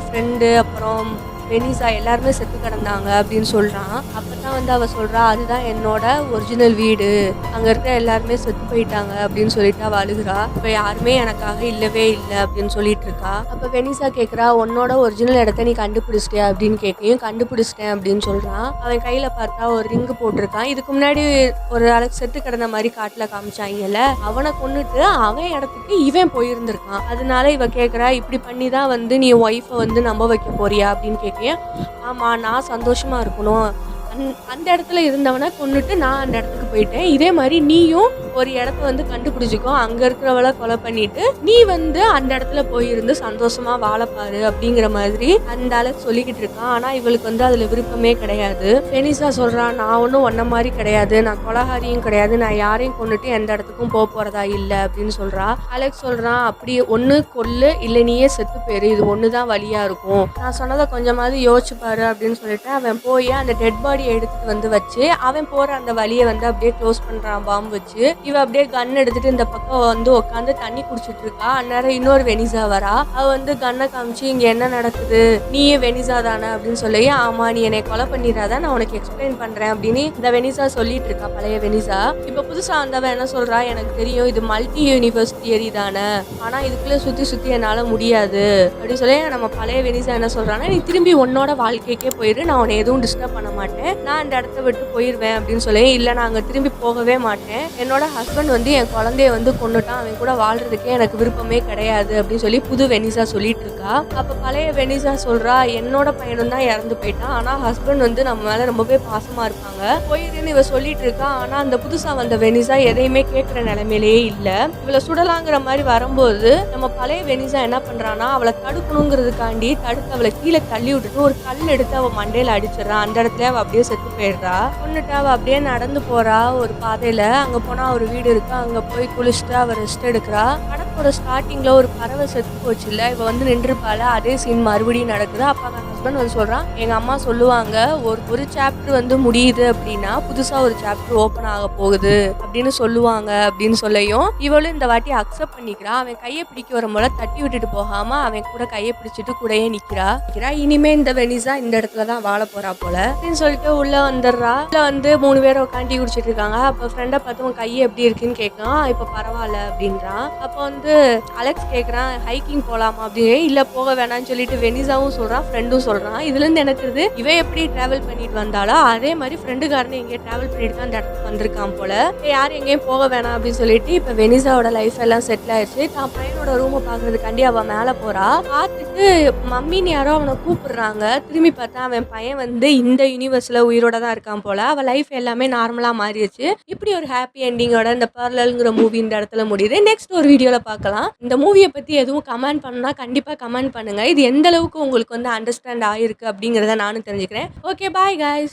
ஃப்ரெண்டு அப்புறம் வெனிசா எல்லாருமே செத்து கிடந்தாங்க அப்படின்னு சொல்றான். அப்பதான் வந்து அவ சொல்றா, அதுதான் என்னோட ஒரிஜினல் வீடு, அங்க இருக்க எல்லாருமே செத்து போயிட்டாங்க அப்படின்னு சொல்லிட்டு அவ அழுகுறா. இப்ப யாருமே எனக்காக இல்லவே இல்லை அப்படின்னு சொல்லிட்டு இருக்கா. அப்ப வெனிசா கேக்குறா, உன்னோட ஒரிஜினல் இடத்த நீ கண்டுபிடிச்சிட்டியா அப்படின்னு கேட்கையும் கண்டுபிடிச்சிட்டேன் அப்படின்னு சொல்றான். அவன் கையில பார்த்தா ஒரு ரிங்கு போட்டிருக்கான். இதுக்கு முன்னாடி ஒரு அலெக்ஸ் செத்து கிடந்த மாதிரி காட்டுல காமிச்சாங்கல்ல, அவனை கொன்னுட்டு அவன் இடத்துக்கு இவன் போயிருந்திருக்கான். அதனால இவ கேக்குறா, இப்படி பண்ணிதான் வந்து நீ ஒய்ஃபை வந்து நம்ப வைக்க போறியா அப்படின்னு கேட்க, ஆமா நான் சந்தோஷமா இருக்கணும், அந்த இடத்துல இருந்தவனை கொன்னுட்டு நான் அந்த இடத்துக்கு போயிட்டேன், இதே மாதிரி நீயும் ஒரு இடத்த வந்து கண்டுபிடிச்சிக்கோ, அங்க இருக்கிறவள கொலை பண்ணிட்டு நீ வந்து அந்த இடத்துல போயிருந்து சந்தோஷமா வாழப்பாரு அப்படிங்கிற மாதிரி அந்த அலெக்ஸ் சொல்லிக்கிட்டு இருக்கான். ஆனா இவளுக்கு வந்து அதுல விருப்பமே கிடையாது. வெனிசா சொல்றா, நான் ஒன்னும் ஒன்ன மாதிரி கிடையாது, நான் கொலகாரியும் கிடையாது, நான் யாரையும் கொண்டுட்டு எந்த இடத்துக்கும் போறதா இல்ல அப்படின்னு சொல்றா. அலெக்ஸ் சொல்றான், அப்படி ஒண்ணு கொல்லு இல்ல நீயே செத்து போயிரு, இது ஒண்ணுதான் வழியா இருக்கும், நான் சொன்னதை கொஞ்சமாவது யோசிச்சு பாரு அப்படின்னு சொல்லிட்டு அவன் போய் அந்த டெட் பாடியை எடுத்துட்டு வந்து வச்சு அவன் போற அந்த வழியை வந்து அப்படியே க்ளோஸ் பண்றான் பாம்பு வச்சு. இவ அப்படியே கன் எடுத்துட்டு இந்த பக்கம் வந்து உட்காந்து தண்ணி குடிச்சிட்டு இருக்கா. அந்நேரம் இன்னொரு வெனிசா வரா. அவ வந்து கண்ணை காமிச்சு, இங்க என்ன நடக்குது, நீயே வெனிசா தானே அப்படின்னு சொல்லி, ஆமா நீ என்னை கொலை பண்ணிடாத, நான் உனக்கு எக்ஸ்பிளைன் பண்றேன் அப்படின்னு இந்த வெனிசா சொல்லிட்டு இருக்கா, பழைய வெனிசா. இப்ப புதுசா வந்தவன் என்ன சொல்றா, எனக்கு தெரியும் இது மல்டி யூனிவர்ஸ் தியரி தானே, ஆனா இதுக்குள்ள சுத்தி சுத்தி என்னால முடியாது அப்படின்னு சொல்லி நம்ம பழைய வெனிசா என்ன சொல்றான்னா, நீ திரும்பி உன்னோட வாழ்க்கைக்கே போயிரு, நான் உன்னை எதுவும் டிஸ்டர்ப் பண்ண மாட்டேன், நான் இந்த இடத்த விட்டு போயிருவேன் அப்படின்னு சொல்லி. இல்ல நான் அங்க திரும்பி போகவே மாட்டேன், என்னோட ஹஸ்பண்ட் வந்து என் குழந்தைய வந்து கொண்டுட்டான், அவன் கூட வாழ்றதுக்கே எனக்கு விருப்பமே கிடையாது அப்படின்னு சொல்லி புது வெனிசா சொல்லிட்டு இருக்கா. அப்ப பழைய வெனிசா சொல்றா, என்னோட பையனும் தான் இறந்து போயிட்டான், ஆனா ஹஸ்பண்ட் வந்து நம்ம மேல ரொம்பவே பாசமா இருப்பாங்க, போயிருன்னு இவ சொல்லிட்டு இருக்கா. ஆனா அந்த புதுசா வந்த வெனிசா எதையுமே கேட்கிற நிலைமையிலேயே இல்ல. இவளை சுடலாங்கிற மாதிரி வரும்போது நம்ம பழைய வெனிசா என்ன பண்றான்னா, அவளை தடுக்கணுங்கிறதுக்காண்டி தடுத்து அவளை கீழே தள்ளி விட்டுட்டு ஒரு கல் எடுத்து அவ மண்டையில அடிச்சிடறான். அந்த இடத்துல அவ அப்படியே செத்து போயிடுறா. கொண்டுட்டு அவ அப்படியே நடந்து போறா ஒரு பாதையில. அங்க போனா ஒரு வீடு இருக்கு, அங்க போய் குளிச்சுட்டு அவ ரெஸ்ட் எடுக்கிறா. படத்தோட ஸ்டார்டிங்ல ஒரு பறவை செத்து போச்சு இல்ல, இவ வந்து நின்றுப்பால, அதே சீன் மறுபடியும் நடக்குது. அப்ப அவன் ஹஸ்பண்ட் வந்து சொல்றான், எங்க அம்மா சொல்லுவாங்க ஒரு சாப்டர் வந்து முடியுது அப்படின்னா புதுசா ஒரு சாப்டர் ஓபன் ஆக போகுது அப்படின்னு சொல்லுவாங்க அப்படின்னு சொல்லியும் இவளும் இந்த வாட்டி அக்செப்ட் பண்ணிக்கிறா. அவன் கையை பிடிக்க வரும்போது தட்டி விட்டுட்டு போகாம அவன் கூட கையை பிடிச்சிட்டு கூடயே நிக்கிறா. இனிமே இந்த வெனிசா இந்த இடத்துலதான் வாழ போறா போல அப்படின்னு சொல்லிட்டு உள்ள வந்துடுறா. உள்ள வந்து 3 பேரும் உட்காந்து குடிச்சிட்டு இருக்காங்க. அப்ப ஃப்ரெண்டை பார்த்து உன் கையை எப்படி இருக்குன்னு கேட்கான். இப்ப பரவாயில்ல அப்படின்றான். அப்ப வந்து அலெக்ஸ் கேக்குறான், ஹைக்கிங் போலாமா அப்படின்னு. இல்ல போக வேணாம்னு சொல்லிட்டு வெனிசாவும் சொல்றான், ஃப்ரெண்டும் சொல்றான். இதுல இருந்து எனக்கு இவ எப்படி டிராவல் பண்ணிட்டு வந்தாலோ அதே மாதிரி ஃப்ரெண்டுக்காரனு எங்கேயும் டிராவல் பண்ணிட்டு தான் அந்த இடத்துக்கு வந்திருக்கான் போல. யாரும் எங்கேயும் போக வேணாம் அப்படின்னு சொல்லிட்டு இப்ப வெனிசாவோட லைஃப் எல்லாம் செட்டில் ஆயிடுச்சு. தான் பையனோட ரூமை பாக்குறதுக்காண்டி அவ மேல போறா. பார்த்துட்டு மம்மின்னு யாரோ அவனை கூப்பிடுறாங்க. திரும்பி பார்த்தா அவன் பையன் வந்து இந்த யூனிவர்ஸ்ல உயிரோட தான் இருக்கான் போல. அவ லைஃப் எல்லாமே நார்மலா மாறிடுச்சு. இப்படி ஒரு ஹாப்பி எண்டிங்கோட இந்த பர்லல்ங்கிற மூவி இந்த இடத்துல முடியுது. நெக்ஸ்ட் ஒரு வீடியோல பார்க்கலாம். இந்த மூவியை பத்தி எதுவும் கமெண்ட் பண்ணா கண்டிப்பா கமெண்ட் பண்ணுங்க. இது எந்த அளவுக்கு உங்களுக்கு வந்து அண்டர்ஸ்டாண்ட் ஆயிருக்கு அப்படிங்கறத நானும் தெரிஞ்சுக்கிறேன். Okay, bye guys.